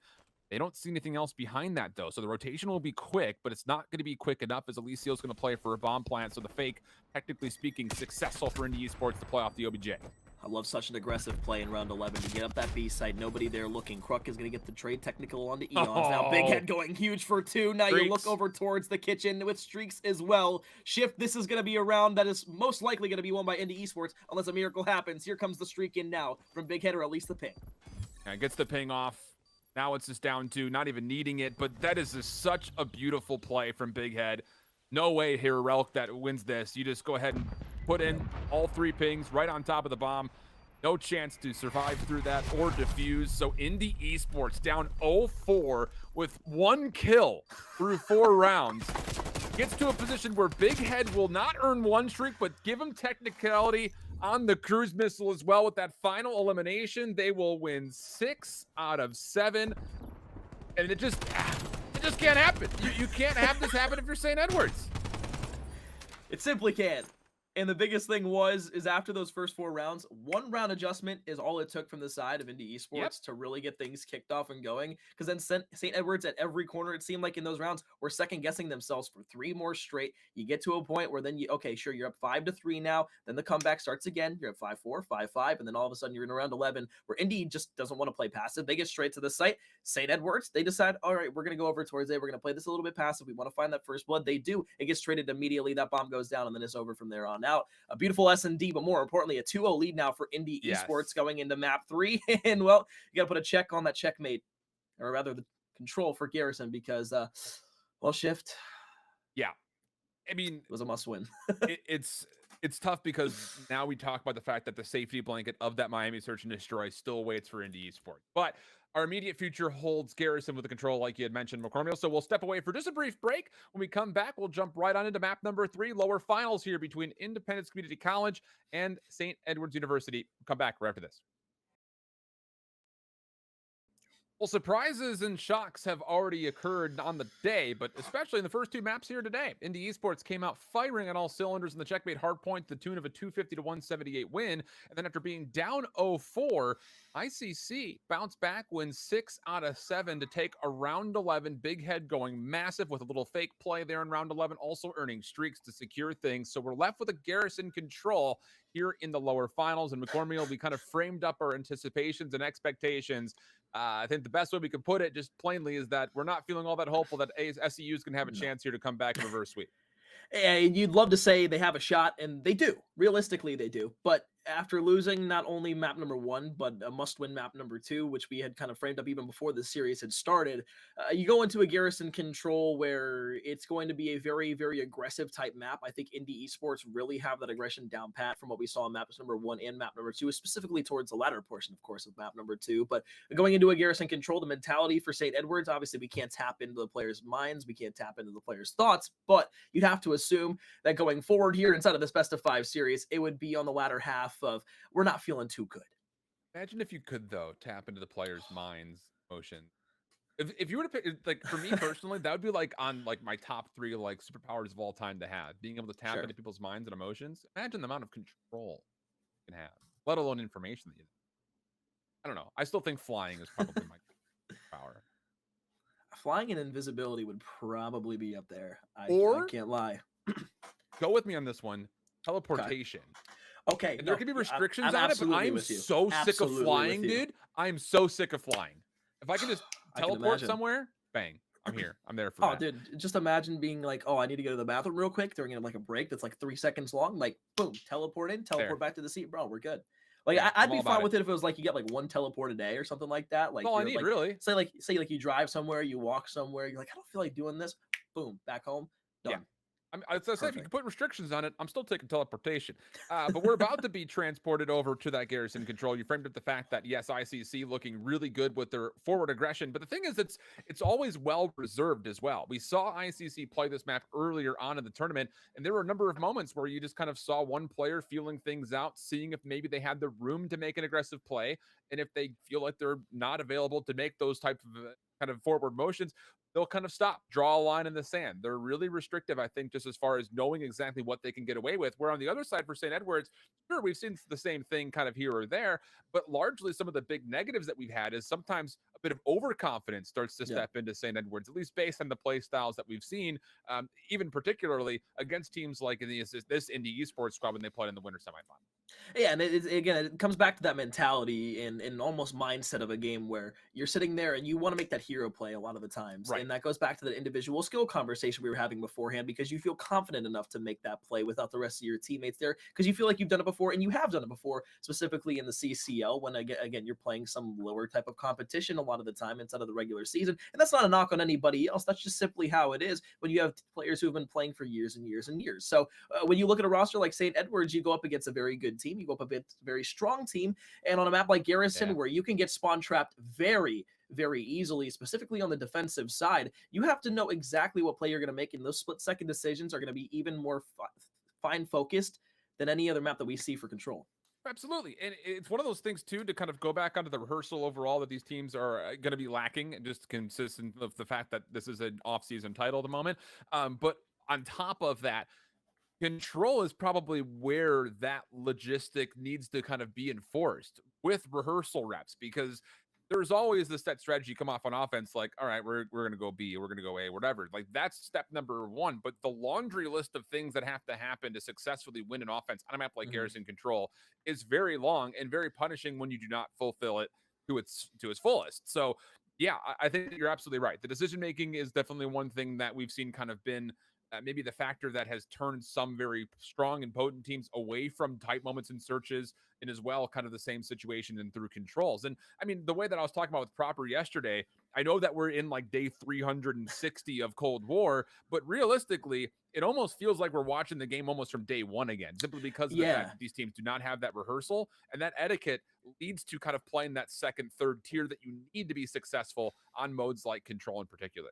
They don't see anything else behind that, though. So the rotation will be quick, but it's not going to be quick enough as Alicio's going to play for a bomb plant. So the fake, technically speaking, successful for Indy Esports to play off the OBJ. I love such an aggressive play in round 11 to get up that B side. Nobody there looking. Kruk is going to get the trade technical onto Eons. Now Big Head going huge for 2. Now you look over towards the kitchen with streaks as well. Shift, this is going to be a round that is most likely going to be won by Indy Esports unless a miracle happens. Here comes the streak in now from Big Head, or at least the ping. And gets the ping off. Now it's just down to not even needing it, but that is just such a beautiful play from Big Head. No way here, Relk, that wins this. You just go ahead and put in all 3 pings right on top of the bomb. No chance to survive through that or defuse. So Indy Esports down 0-4 with 1 kill through 4 rounds. Gets to a position where Big Head will not earn 1 streak, but give him technicality on the cruise missile as well. With that final elimination, they will win 6 out of 7. And it just can't happen. You can't have this happen if you're St. Edwards. It simply can't. And the biggest thing is after those first 4 rounds, 1 round adjustment is all it took from the side of Indy Esports to really get things kicked off and going. Because then St. Edwards at every corner, it seemed like in those rounds, were second guessing themselves for 3 more straight. You get to a point where then okay, sure, you're up 5-3 now. Then the comeback starts again. You're at 5-4, 5-5, and then all of a sudden you're in around 11, where Indy just doesn't want to play passive. They get straight to the site. St. Edwards, they decide, all right, we're going to go over towards A. We're going to play this a little bit passive. We want to find that first blood. They do. It gets traded immediately. That bomb goes down, and then it's over from there on out. A beautiful S&D, but more importantly, a 2-0 lead now for Indy Esports going into map 3. And, well, you got to put a check on that checkmate, or rather the control for Garrison, because, well, Shift. Yeah. I mean, it was a must win. it's It's tough because now we talk about the fact that the safety blanket of that Miami Search and Destroy still waits for Indy Esports. But our immediate future holds Garrison with the control, like you had mentioned, McCormick. So we'll step away for just a brief break. When we come back, we'll jump right on into map number 3, lower finals here between Independence Community College and St. Edward's University. We'll come back right after this. Well, surprises and shocks have already occurred on the day, but especially in the first 2 maps here today. Indy Esports came out firing on all cylinders in the checkmate hardpoint, the tune of a 250 to 178 win. And then after being down 0-4, ICC bounced back, win 6 out of 7 to take a round 11. Big Head going massive with a little fake play there in round 11, also earning streaks to secure things. So we're left with a Garrison control here in the lower finals. And McCormick, we kind of framed up our anticipations and expectations. I think the best way we can put it, just plainly, is that we're not feeling all that hopeful that SEU is going to have a chance here to come back and reverse sweep. And you'd love to say they have a shot, and they do. Realistically, they do. But after losing not only map number 1, but a must-win map number 2, which we had kind of framed up even before the series had started, you go into a Garrison control where it's going to be a very, very aggressive type map. I think Indy Esports really have that aggression down pat from what we saw in maps number 1 and map number 2, specifically towards the latter portion, of course, of map number 2. But going into a Garrison control, the mentality for St. Edwards, obviously we can't tap into the players' minds, we can't tap into the players' thoughts, but you'd have to assume that going forward here inside of this best of 5 series, it would be on the latter half of we're not feeling too good. Imagine if you could, though, tap into the players' minds, emotions. If you were to pick, like, for me personally, that would be like on like my top 3 like superpowers of all time to have. Being able to tap into people's minds and emotions. Imagine the amount of control you can have, let alone information that you. I don't know. I still think flying is probably my power. Flying and invisibility would probably be up there. I can't lie. Go with me on this one. Teleportation. Okay. And there can be restrictions on it, but I'm so sick of flying, dude. I'm so sick of flying. If I can just teleport somewhere, bang, I'm here. I'm there for that. Dude, just imagine being like, oh, I need to go to the bathroom real quick during like a break that's like 3 seconds long. Like, boom, teleport in, teleport back to the seat, bro. We're good. Like, I'd be fine with it if it was like you get like 1 teleport a day or something like that. Like, all I need, like, really. Say you drive somewhere, you walk somewhere, you're like, I don't feel like doing this. Boom, back home, done. Yeah. As I said, if you can put restrictions on it, I'm still taking teleportation. But we're about to be transported over to that Garrison control. You framed up the fact that, yes, ICC looking really good with their forward aggression. But the thing is, it's always well reserved as well. We saw ICC play this map earlier on in the tournament, and there were a number of moments where you just kind of saw one player feeling things out, seeing if maybe they had the room to make an aggressive play. And if they feel like they're not available to make those type of kind of forward motions, they'll kind of stop, draw a line in the sand. They're really restrictive, I think, just as far as knowing exactly what they can get away with. Where on the other side for St. Edwards, sure, we've seen the same thing kind of here or there, but largely some of the big negatives that we've had is sometimes a bit of overconfidence starts to step into St. Edwards, at least based on the play styles that we've seen, even particularly against teams like in this Indy Esports squad when they played in the winter semifinal. Yeah, and it comes back to that mentality and almost mindset of a game where you're sitting there and you want to make that hero play a lot of the times. Right. And that goes back to the individual skill conversation we were having beforehand, because you feel confident enough to make that play without the rest of your teammates there, because you feel like you've done it before, and you have done it before, specifically in the CCL when, again, you're playing some lower type of competition a lot of the time instead of the regular season. And that's not a knock on anybody else. That's just simply how it is when you have players who have been playing for years and years and years. So when you look at a roster like St. Edwards, you go up against a very good team. You go up against a very strong team. And on a map like Garrison, where you can get spawn trapped very, very easily, specifically on the defensive side, you have to know exactly what play you're going to make. And those split-second decisions are going to be even more fine-focused than any other map that we see for Control. Absolutely. And it's one of those things, too, to kind of go back onto the rehearsal overall that these teams are going to be lacking, and just consistent of the fact that this is an off-season title at the moment. But on top of that, Control is probably where that logistic needs to kind of be enforced with rehearsal reps, because there's always this set strategy come off on offense, like, all right, we're going to go B, we're going to go A, whatever. Like, that's step number 1. But the laundry list of things that have to happen to successfully win an offense on a map like Garrison Control is very long and very punishing when you do not fulfill it to its fullest. So, yeah, I think you're absolutely right. The decision making is definitely one thing that we've seen kind of been maybe the factor that has turned some very strong and potent teams away from tight moments and searches, and as well, kind of the same situation and through controls. And I mean, the way that I was talking about with Proper yesterday, I know that we're in like day 360 of Cold War, but realistically, it almost feels like we're watching the game almost from day one again, simply because of the fact Yeah. that these teams do not have that rehearsal, and that etiquette leads to kind of playing that second, third tier that you need to be successful on modes like control in particular.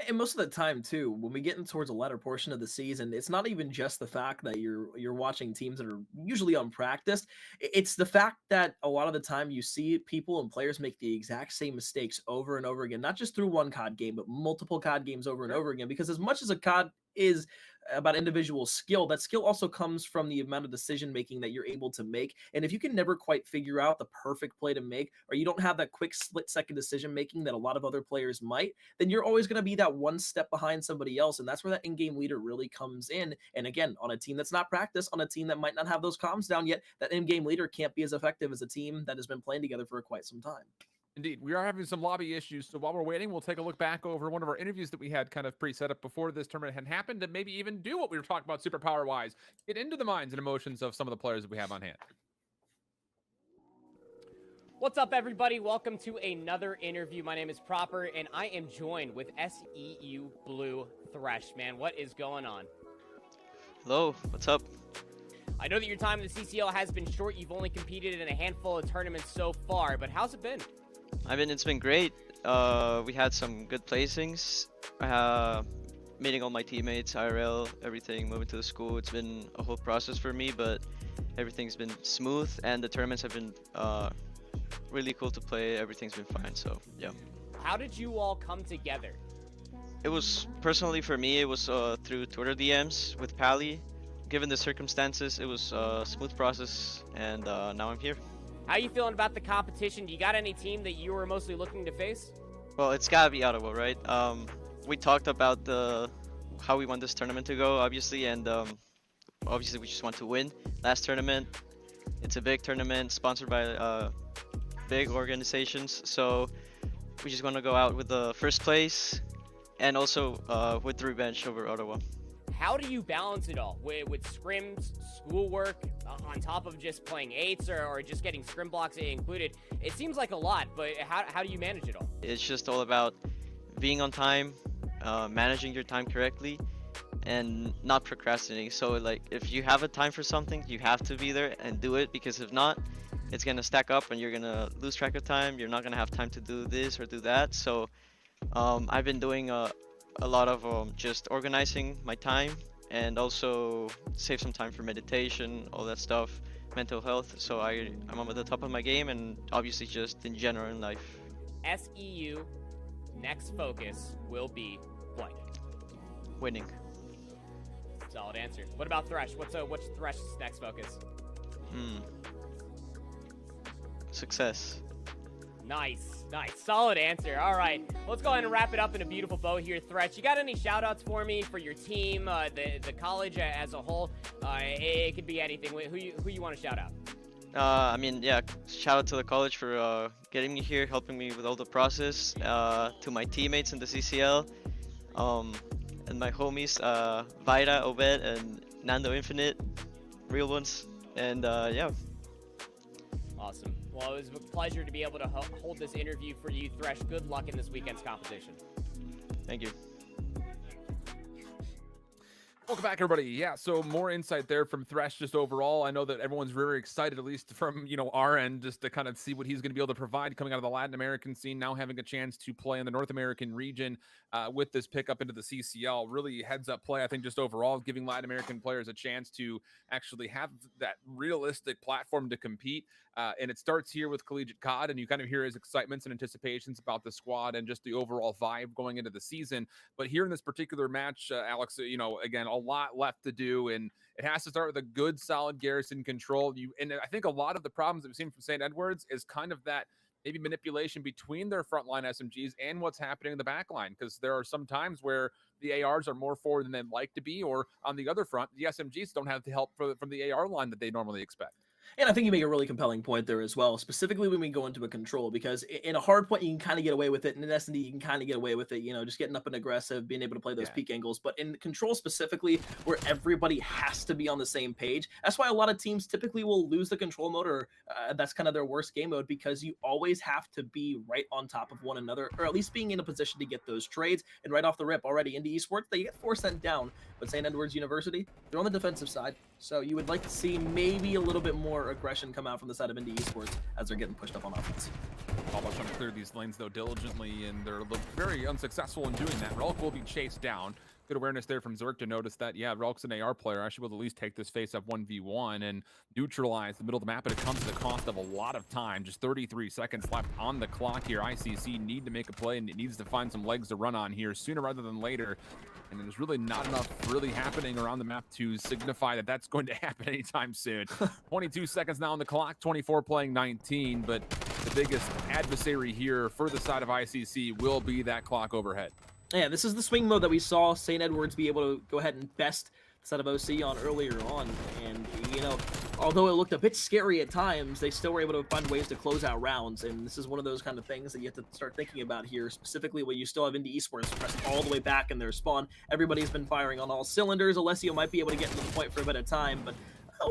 And most of the time too, when we get in towards the latter portion of the season, it's not even just the fact that you're watching teams that are usually unpracticed. It's the fact that a lot of the time you see people and players make the exact same mistakes over and over again, not just through one COD game, but multiple COD games over and Sure. over again. Because as much as a COD is about individual skill, that skill also comes from the amount of decision making that you're able to make. And if you can never quite figure out the perfect play to make, or you don't have that quick split second decision making that a lot of other players might, then you're always going to be that one step behind somebody else. And that's where that in-game leader really comes in. And again, on a team that's not practiced, on a team that might not have those comms down yet, that in-game leader can't be as effective as a team that has been playing together for quite some time. Indeed, we are having some lobby issues. So while we're waiting, we'll take a look back over one of our interviews that we had kind of pre-set up before this tournament had happened, and maybe even do what we were talking about superpower wise, get into the minds and emotions of some of the players that we have on hand. What's up, everybody? Welcome to another interview. My name is Proper, and I am joined with SEU Blue Thresh. Man, what is going on? Hello, what's up? I know that your time in the CCL has been short. You've only competed in a handful of tournaments so far, but how's it been? It's been great. We had some good placings. Meeting all my teammates, IRL, everything, moving to the school. It's been a whole process for me, but everything's been smooth, and the tournaments have been really cool to play. Everything's been fine, so yeah. How did you all come together? It was, personally for me, it was through Twitter DMs with Pally. Given the circumstances, it was a smooth process, and now I'm here. How you feeling about the competition? Do you got any team that you were mostly looking to face? Well, it's gotta be Ottawa, right? We talked about how we want this tournament to go, obviously, and obviously we just want to win. Last tournament, it's a big tournament sponsored by big organizations, so we just want to go out with the first place, and also with the revenge over Ottawa. How do you balance it all with scrims, schoolwork, on top of just playing eights or just getting scrim blocks included? It seems like a lot, but how do you manage it all? It's just all about being on time, managing your time correctly, and not procrastinating. So like, if you have a time for something, you have to be there and do it, because if not, it's gonna stack up and you're gonna lose track of time. You're not gonna have time to do this or do that. So I've been doing a lot of just organizing my time, and also save some time for meditation, all that stuff, mental health. So I'm at the top of my game, and obviously just in general in life. SEU next focus will be blank. Winning. Solid answer. What about Thresh? What's Thresh's next focus? Success. Nice. Solid answer. All right, let's go ahead and wrap it up in a beautiful bow here. Thresh, you got any shout outs for me for your team, the college as a whole? It could be anything. Who you want to shout out? Yeah, shout out to the college for getting me here, helping me with all the process, to my teammates in the CCL, and my homies, Vita, Obed, and Nando Infinite, real ones, and yeah. Awesome. Well, it was a pleasure to be able to hold this interview for you, Thresh. Good luck in this weekend's competition. Thank you. Welcome back, everybody. Yeah, so more insight there from Thresh just overall. I know that everyone's very excited, at least from, our end, just to kind of see what he's going to be able to provide coming out of the Latin American scene, now having a chance to play in the North American region with this pickup into the CCL. Really heads up play, I think, just overall, giving Latin American players a chance to actually have that realistic platform to compete. And it starts here with Collegiate COD, and you kind of hear his excitements and anticipations about the squad and just the overall vibe going into the season. But here in this particular match, Alex, again, a lot left to do, and it has to start with a good, solid Garrison control. And I think a lot of the problems that we've seen from St. Edwards is kind of that maybe manipulation between their frontline SMGs and what's happening in the back line, because there are some times where the ARs are more forward than they'd like to be, or on the other front, the SMGs don't have the help from the AR line that they normally expect. And I think you make a really compelling point there as well, specifically when we go into a control, because in a hard point, you can kind of get away with it. And in S&D, you can kind of get away with it, just getting up and aggressive, being able to play those Yeah. peak angles. But in control specifically, where everybody has to be on the same page, that's why a lot of teams typically will lose the control mode, or that's kind of their worst game mode, because you always have to be right on top of one another, or at least being in a position to get those trades. And right off the rip, already Indy Esports, they get 4 sent down. But St. Edward's University, they're on the defensive side. So you would like to see maybe a little bit more aggression come out from the side of Indy Esports as they're getting pushed up on offense. Almost trying to clear these lanes though diligently, and they're very unsuccessful in doing that. Relk will be chased down. Good awareness there from Zerk to notice that, yeah, Relk's an AR player. I should be able to at least take this face-up 1v1 and neutralize the middle of the map, but it comes at the cost of a lot of time. Just 33 seconds left on the clock here. ICC need to make a play, and it needs to find some legs to run on here sooner rather than later. And there's really not enough really happening around the map to signify that that's going to happen anytime soon. 22 seconds now on the clock, 24 playing 19, but the biggest adversary here for the side of ICC will be that clock overhead. Yeah, this is the swing mode that we saw St. Edward's be able to go ahead and best the side of OC on earlier on. And, although it looked a bit scary at times, they still were able to find ways to close out rounds. And this is one of those kind of things that you have to start thinking about here, specifically when you still have Indy Esports pressed all the way back in their spawn. Everybody's been firing on all cylinders. Alessio might be able to get to the point for a bit of time, but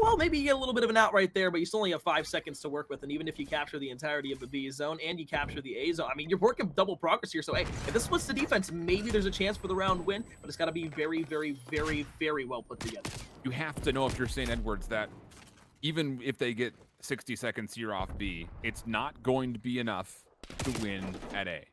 well, maybe you get a little bit of an out right there, but you still only have 5 seconds to work with. And even if you capture the entirety of the B zone and you capture the A zone, I mean, you're working double progress here. So, hey, if this splits the defense, maybe there's a chance for the round win, but it's got to be very, very, very, very well put together. You have to know, if you're St. Edwards, that even if they get 60 seconds here off B, it's not going to be enough to win at A.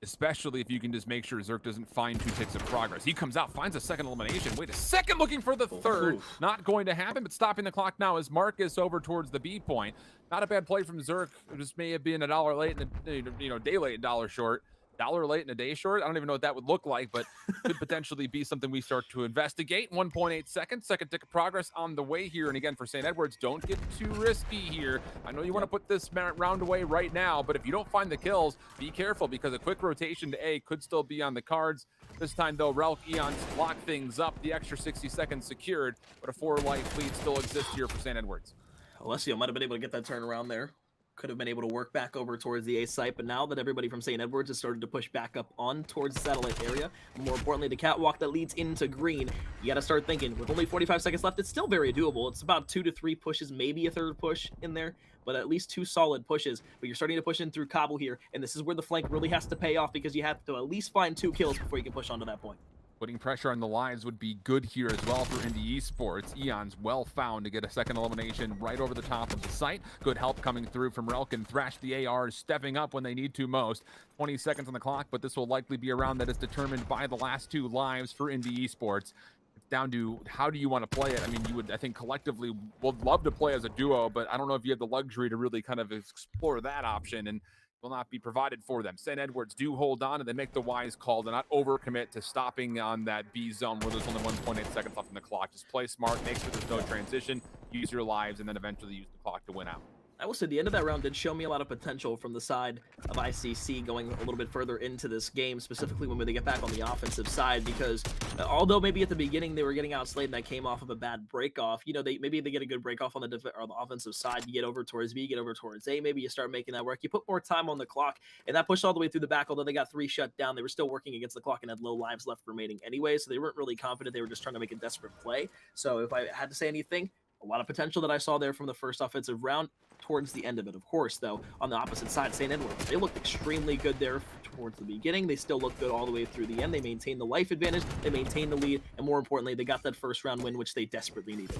Especially if you can just make sure Zerk doesn't find 2 ticks of progress. He comes out, finds a second elimination. Wait a second, looking for the third. Not going to happen, but stopping the clock now is Marcus over towards the B point. Not a bad play from Zerk. It just may have been a dollar late and a day late, dollar short. Dollar late and a day short. I don't even know what that would look like, but could potentially be something we start to investigate. 1.8 seconds, second tick of progress on the way here. And again, for St. Edwards, don't get too risky here. I know you want to put this round away right now, but if you don't find the kills, be careful, because a quick rotation to A could still be on the cards. This time, though, Relk, Eons lock things up. The extra 60 seconds secured, but a 4-life lead still exists here for St. Edwards. Alessio might have been able to get that turnaround there. Could have been able to work back over towards the A site, but now that everybody from St. Edwards has started to push back up on towards the satellite area, more importantly, the catwalk that leads into green, you got to start thinking, with only 45 seconds left, it's still very doable. It's about 2 to 3 pushes, maybe a third push in there, but at least 2 solid pushes. But you're starting to push in through Cobble here, and this is where the flank really has to pay off, because you have to at least find 2 kills before you can push onto that point. Putting pressure on the lives would be good here as well for Indy Esports. Eon's well found to get a second elimination right over the top of the site. Good help coming through from Relk, and Thrash the ARs stepping up when they need to most. 20 seconds on the clock, but this will likely be a round that is determined by the last 2 lives for Indy Esports. It's down to how do you want to play it. I mean, you would, I think, collectively would love to play as a duo, but I don't know if you have the luxury to really kind of explore that option, and will not be provided for them. St. Edwards do hold on, and they make the wise call to not overcommit to stopping on that B zone where there's only 1.8 seconds left in the clock. Just play smart, make sure there's no transition, use your lives, and then eventually use the clock to win out. I will say the end of that round did show me a lot of potential from the side of ICC going a little bit further into this game, specifically when they get back on the offensive side, because although maybe at the beginning they were getting outslayed and that came off of a bad break-off, maybe they get a good break-off on the offensive side, you get over towards B, get over towards A, maybe you start making that work, you put more time on the clock, and that pushed all the way through the back. Although they got 3 shut down, they were still working against the clock and had low lives left remaining anyway, so they weren't really confident. They were just trying to make a desperate play. So if I had to say anything, a lot of potential that I saw there from the first offensive round. Towards the end of it, of course, though, on the opposite side, St. Edwards, they looked extremely good there towards the beginning. They still look good all the way through the end. They maintained the life advantage, they maintained the lead, and more importantly, they got that first round win, which they desperately needed.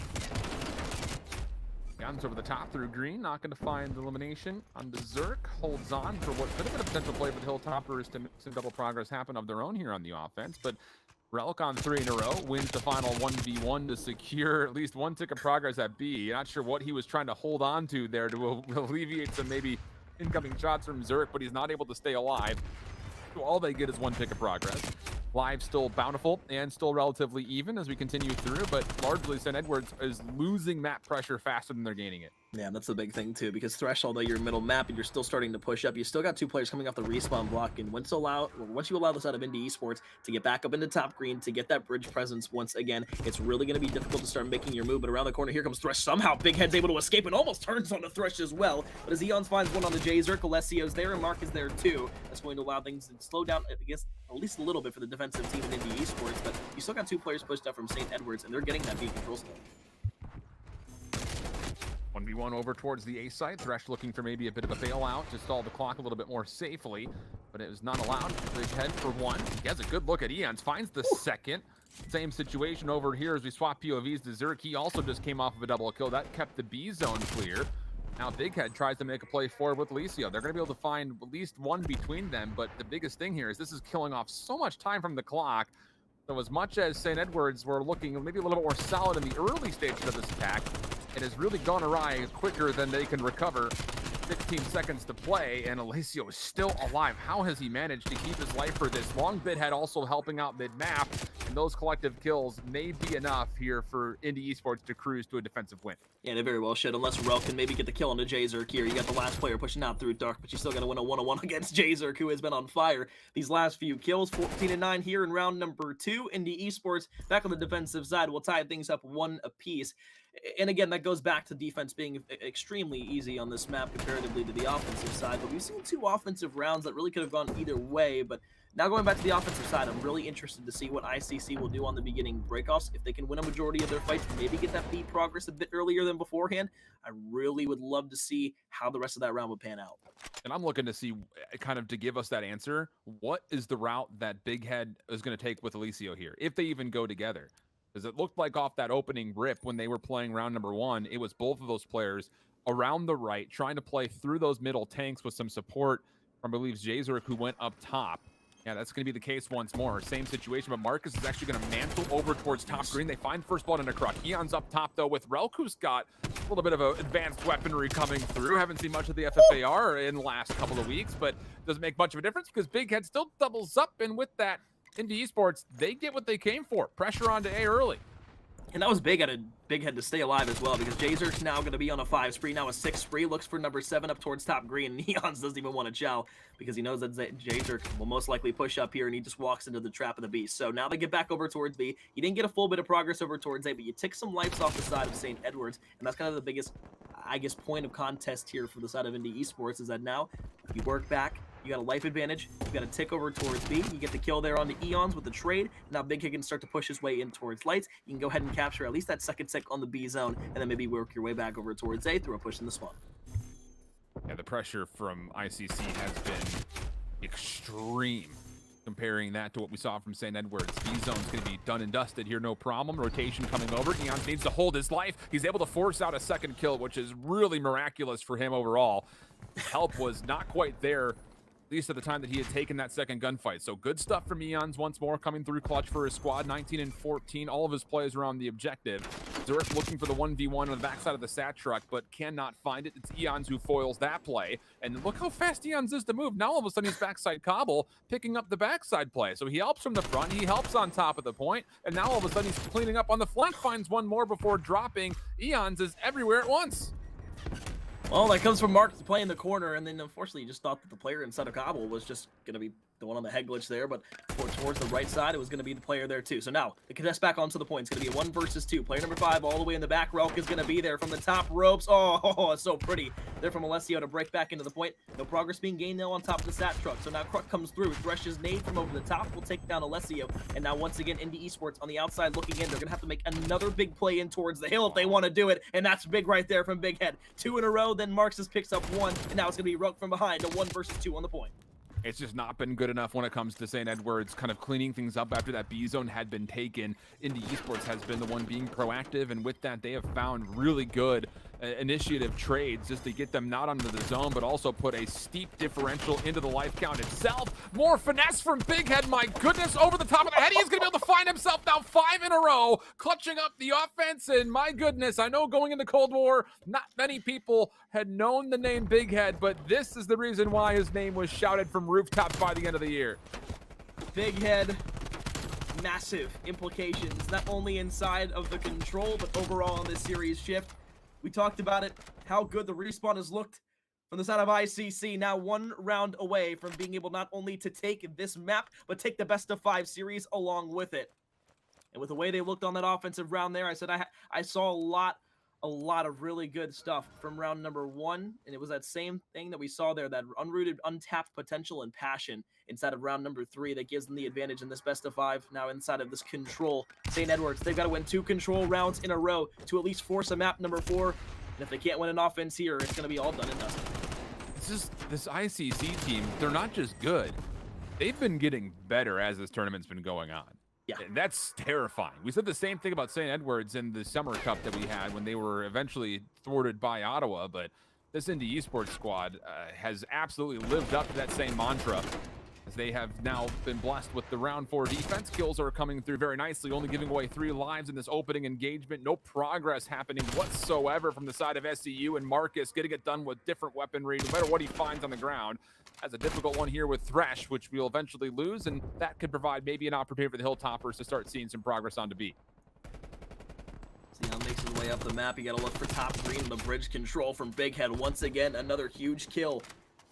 Guns over the top through green, not going to find the elimination on the Zerk. Holds on for what could have been a potential play for the Hilltoppers to make some double progress happen of their own here on the offense, but Relk on 3 in a row, wins the final 1v1 to secure at least 1 tick of progress at B. Not sure what he was trying to hold on to there to alleviate some maybe incoming shots from Zerk, but he's not able to stay alive. So all they get is 1 tick of progress. Live still bountiful and still relatively even as we continue through, but largely St. Edwards is losing map pressure faster than they're gaining it. Yeah, that's the big thing too, because Thresh, although you're middle map and you're still starting to push up, you still got 2 players coming off the respawn block, and once you allow this out of Indy Esports to get back up into top green, to get that bridge presence once again, it's really going to be difficult to start making your move. But around the corner, here comes Thresh. Somehow Big Head's able to escape and almost turns on the Thresh as well. But as Eons finds one on the J Zirk, Alessio's there and Mark is there too. That's going to allow things to slow down, I guess, at least a little bit for the defensive team in Indy Esports. But you still got 2 players pushed up from St. Edwards, and they're getting that B control still. 1v1 over towards the A site. Thresh looking for maybe a bit of a bailout to stall the clock a little bit more safely, but it was not allowed. Big Head for 1. He has a good look at Eons, finds the second. Same situation over here as we swap POVs to Zerk. He also just came off of a double kill. That kept the B zone clear. Now Big Head tries to make a play forward with Licio. They're going to be able to find at least 1 between them, but the biggest thing here is this is killing off so much time from the clock. So as much as St. Edwards were looking maybe a little bit more solid in the early stages of this attack, it has really gone awry quicker than they can recover. 16 seconds to play, and Alessio is still alive. How has he managed to keep his life for this long? Bit Head also helping out mid-map, and those collective kills may be enough here for Indy Esports to cruise to a defensive win. Yeah, they very well should, unless Rel can maybe get the kill on the J Zirk here. You got the last player pushing out through Dark, but you still got to win a 1-on-1 against J Zirk, who has been on fire these last few kills. 14-9 here in round number 2. Indy Esports back on the defensive side will tie things up 1 apiece. And again, that goes back to defense being extremely easy on this map comparatively to the offensive side. But we've seen 2 offensive rounds that really could have gone either way. But now going back to the offensive side, I'm really interested to see what ICC will do on the beginning breakoffs. If they can win a majority of their fights, maybe get that B progress a bit earlier than beforehand, I really would love to see how the rest of that round would pan out. And I'm looking to see, kind of to give us that answer, what is the route that Big Head is going to take with Alessio here, if they even go together? Because it looked like off that opening rip when they were playing round number 1, it was both of those players around the right, trying to play through those middle tanks with some support from, I believe, Jazerk, who went up top. Yeah, that's going to be the case once more. Same situation, but Marcus is actually going to mantle over towards top green. They find first blood in a croc. Eon's up top, though, with Relk, who's got a little bit of advanced weaponry coming through. Haven't seen much of the FFAR in the last couple of weeks, but doesn't make much of a difference because Big Head still doubles up, and with that, Indy Esports, they get what they came for. Pressure onto A early. And that was big at a Big Head to stay alive as well, because Jazerk's now going to be on a 5 spree, now a 6 spree, looks for number 7 up towards top green, and Neons doesn't even want to chow, because he knows that Jazerk will most likely push up here, and he just walks into the trap of the beast. So now they get back over towards B. You didn't get a full bit of progress over towards A, but you tick some lives off the side of St. Edwards, and that's kind of the biggest, I guess, point of contest here for the side of Indy Esports, is that now you work back, you got a life advantage, you got a tick over towards B, you get the kill there on the Eons with the trade. Now Big Head can start to push his way in towards Lights. You can go ahead and capture at least that second tick on the B zone, and then maybe work your way back over towards A through a push in the spawn. Yeah, the pressure from ICC has been extreme. Comparing that to what we saw from St. Edwards. B-zone's going to be done and dusted here, no problem. Rotation coming over. Eons needs to hold his life. He's able to force out a second kill, which is really miraculous for him overall. Help was not quite there, at least at the time that he had taken that second gunfight. So good stuff from Eons once more, coming through clutch for his squad. 19 and 14, all of his plays are on the objective. Zurich looking for the 1v1 on the backside of the sat truck, but cannot find it. It's Eons who foils that play. And look how fast Eons is to move. Now all of a sudden he's backside cobble, picking up the backside play. So he helps from the front, he helps on top of the point, and now all of a sudden he's cleaning up on the flank, finds one more before dropping. Eons is everywhere at once. Well, that comes from Mark to play in the corner, and then unfortunately you just thought that the player inside of Cobble was just going to be the one on the head glitch there, but towards the right side, it was going to be the player there too. So now, the contest back onto the point. It's going to be a 1 versus 2. Player number 5 all the way in the back. Relk is going to be there from the top ropes. Oh, it's so pretty. There from Alessio to break back into the point. No progress being gained now on top of the sat truck. So now Kruk comes through. Thresh's nade from over the top will take down Alessio. And now once again, Indy Esports on the outside looking in. They're going to have to make another big play in towards the hill if they want to do it. And that's big right there from Big Head. 2 in a row. Then Marks just picks up 1. And now it's going to be Relk from behind. A 1 versus 2 on the point. It's just not been good enough when it comes to St. Edwards kind of cleaning things up after that B zone had been taken. Indy Esports has been the one being proactive, and with that, they have found really good initiative trades just to get them not under the zone, but also put a steep differential into the life count itself. More finesse from Big Head, my goodness, over the top of the head. He's going to be able to find himself now 5 in a row, clutching up the offense, and my goodness, I know going into Cold War, not many people had known the name Big Head, but this is the reason why his name was shouted from rooftops by the end of the year. Big Head, massive implications, not only inside of the control, but overall on this series shift. We talked about it how good the respawn has looked from the side of ICC. Now 1 round away from being able not only to take this map, but take the best of 5 series along with it. And with the way they looked on that offensive round there, I said I saw a lot of really good stuff from round number 1, and it was that same thing that we saw there, that unrooted, untapped potential and passion inside of round number 3 that gives them the advantage in this best of 5. Now inside of this control, St. Edwards, they've got to win 2 control rounds in a row to at least force a map number 4, and if they can't win an offense here, it's going to be all done and dusted. It's just this ICC team, they're not just good. They've been getting better as this tournament's been going on. Yeah. And that's terrifying. We said the same thing about St. Edwards in the Summer Cup that we had when they were eventually thwarted by Ottawa, but this Indy Esports squad has absolutely lived up to that same mantra, as they have now been blessed with the round 4 defense. Kills are coming through very nicely, only giving away 3 lives in this opening engagement. No progress happening whatsoever from the side of SEU, and Marcus getting it done with different weaponry, no matter what he finds on the ground. Has a difficult one here with Thresh, which we'll eventually lose, and that could provide maybe an opportunity for the Hilltoppers to start seeing some progress on to beat. Sion makes his way up the map. You got to look for top green, the bridge control from Big Head. Once again, another huge kill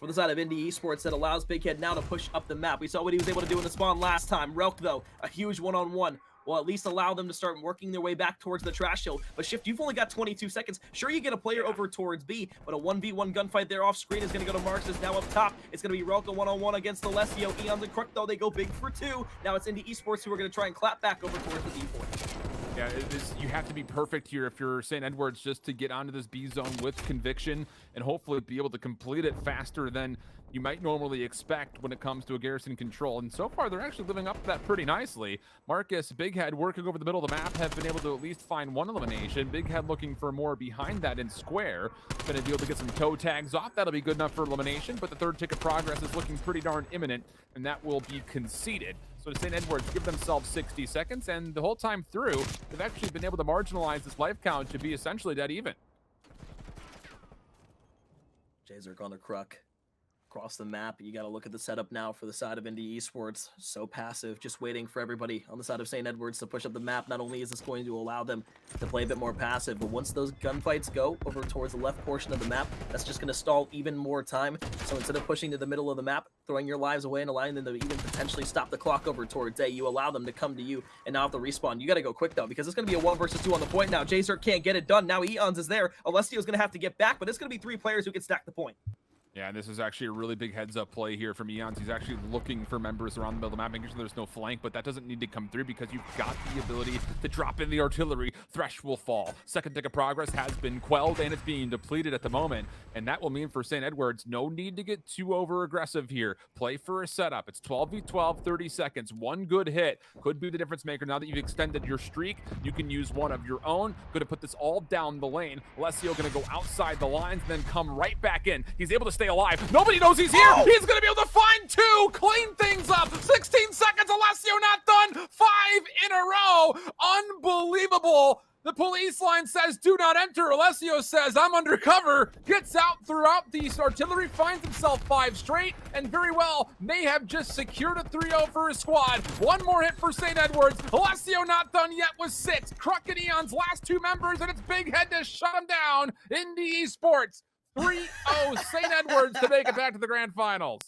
for the side of Indy Esports that allows Big Head now to push up the map. We saw what he was able to do in the spawn last time. Relk, though, a huge one-on-one will at least allow them to start working their way back towards the trash hill. But Shift, you've only got 22 seconds. Sure, you get a player over towards B, but a 1v1 gunfight there off screen is going to go to Marxus. Now up top, it's going to be Relk one-on-one against Alessio. Eons and Crook, though, they go big for 2. Now it's Indy Esports who are going to try and clap back over towards the D4. Yeah, you have to be perfect here if you're St. Edwards, just to get onto this B zone with conviction and hopefully be able to complete it faster than you might normally expect when it comes to a garrison control. And so far, they're actually living up to that pretty nicely. Marcus, Big Head working over the middle of the map, have been able to at least find 1 elimination. Big Head looking for more behind that in square. Going to be able to get some toe tags off. That'll be good enough for elimination, but the 3rd tick of progress is looking pretty darn imminent, and that will be conceded. So St. Edwards give themselves 60 seconds, and the whole time through, they've actually been able to marginalize this life count to be essentially dead even. Jazerk on the Crook. Across the map, you got to look at the setup now for the side of Indy Esports. So passive, just waiting for everybody on the side of St. Edwards to push up the map. Not only is this going to allow them to play a bit more passive, but once those gunfights go over towards the left portion of the map, that's just going to stall even more time. So instead of pushing to the middle of the map, throwing your lives away and allowing them to even potentially stop the clock over towards A, you allow them to come to you and now have to respawn. You got to go quick, though, because it's going to be a 1 versus 2 on the point now. Jazerk can't get it done. Now Eons is there. Alessio's going to have to get back, but it's going to be 3 players who can stack the point. Yeah, and this is actually a really big heads-up play here from Eons. He's actually looking for members around the middle of the map, making sure there's no flank, but that doesn't need to come through because you've got the ability to drop in the artillery. Thresh will fall. 2nd tick of progress has been quelled, and it's being depleted at the moment, and that will mean for St. Edwards, no need to get too over-aggressive here. Play for a setup. It's 12v12, 30 seconds. 1 good hit could be the difference maker. Now that you've extended your streak, you can use 1 of your own. Going to put this all down the lane. Alessio going to go outside the lines, then come right back in. He's able to stay alive. Nobody knows he's here. He's going to be able to find 2, clean things up. 16 seconds, Alessio not done. 5 in a row. Unbelievable. The police line says, do not enter. Alessio says, I'm undercover. Gets out throughout the artillery, finds himself 5 straight, and very well may have just secured a 3-0 for his squad. 1 more hit for St. Edwards. Alessio not done yet with 6. Kruk and Eon's last 2 members, and it's Big Head to shut him down. Indy Esports 3-0 St. Edwards to make it back to the grand finals.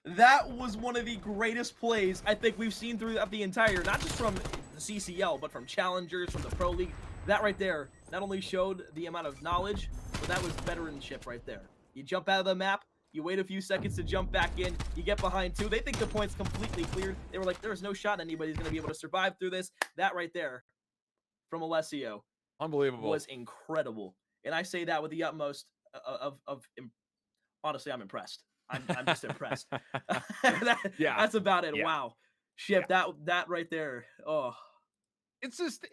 That was one of the greatest plays I think we've seen throughout the entire, not just from the CCL, but from Challengers, from the Pro League. That right there not only showed the amount of knowledge, but that was veteranship right there. You jump out of the map, you wait a few seconds to jump back in, you get behind 2. They think the point's completely cleared. They were like, there's no shot anybody's going to be able to survive through this. That right there from Alessio. Unbelievable. Was incredible. And I say that with the utmost honestly, I'm impressed. I'm just impressed. Yeah, that's about it. Yeah. Wow, Ship, that right there. Oh, it's just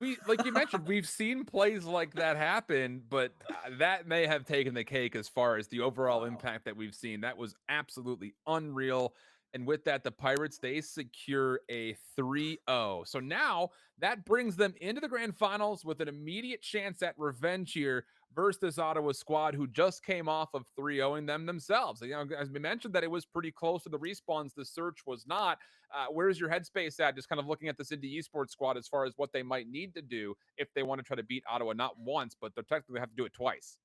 we, like you mentioned, we've seen plays like that happen, but that may have taken the cake as far as the overall impact that we've seen. That was absolutely unreal. And with that, the Pirates, they secure a 3-0. So now that brings them into the grand finals with an immediate chance at revenge here. versus this Ottawa squad who just came off of 3-0ing them themselves. As we mentioned, that it was pretty close to the respawns. The search was not. Where's your headspace at? Just kind of looking at this Indy Esports squad as far as what they might need to do if they want to try to beat Ottawa not once, but they technically have to do it twice.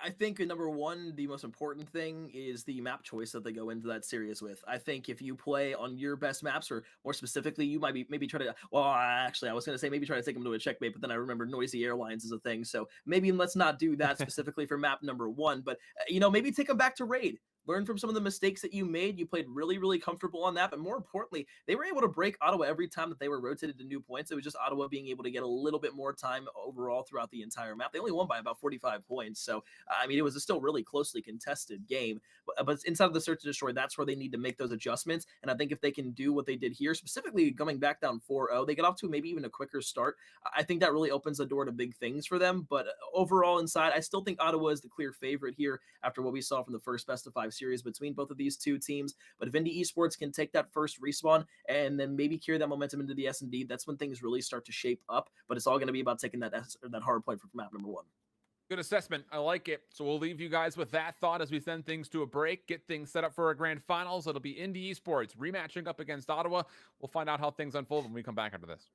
I think number one, the most important thing is the map choice that they go into that series with. I think if you play on your best maps, or more specifically, you might be maybe try to. Well, actually, I was going to say maybe try to take them to a checkmate, but then I remember noisy airlines is a thing. So maybe let's not do that specifically for map number one. But maybe take them back to raid. Learn from some of the mistakes that you made. You played really, really comfortable on that. But more importantly, they were able to break Ottawa every time that they were rotated to new points. It was just Ottawa being able to get a little bit more time overall throughout the entire map. They only won by about 45 points. So, I mean, it was a still really closely contested game. But inside of the search and destroy, that's where they need to make those adjustments. And I think if they can do what they did here, specifically coming back down 4-0, they get off to maybe even a quicker start. I think that really opens the door to big things for them. But overall, inside, I still think Ottawa is the clear favorite here after what we saw from the first best of 5 series between both of these two teams. But if Indy Esports can take that first respawn and then maybe carry that momentum into the S&D, that's when things really start to shape up. But it's all going to be about taking that hard point for map number one. Good assessment. I like it. So we'll leave you guys with that thought as we send things to a break, get things set up for our grand finals. It'll be Indy Esports rematching up against Ottawa. We'll find out how things unfold when we come back after this.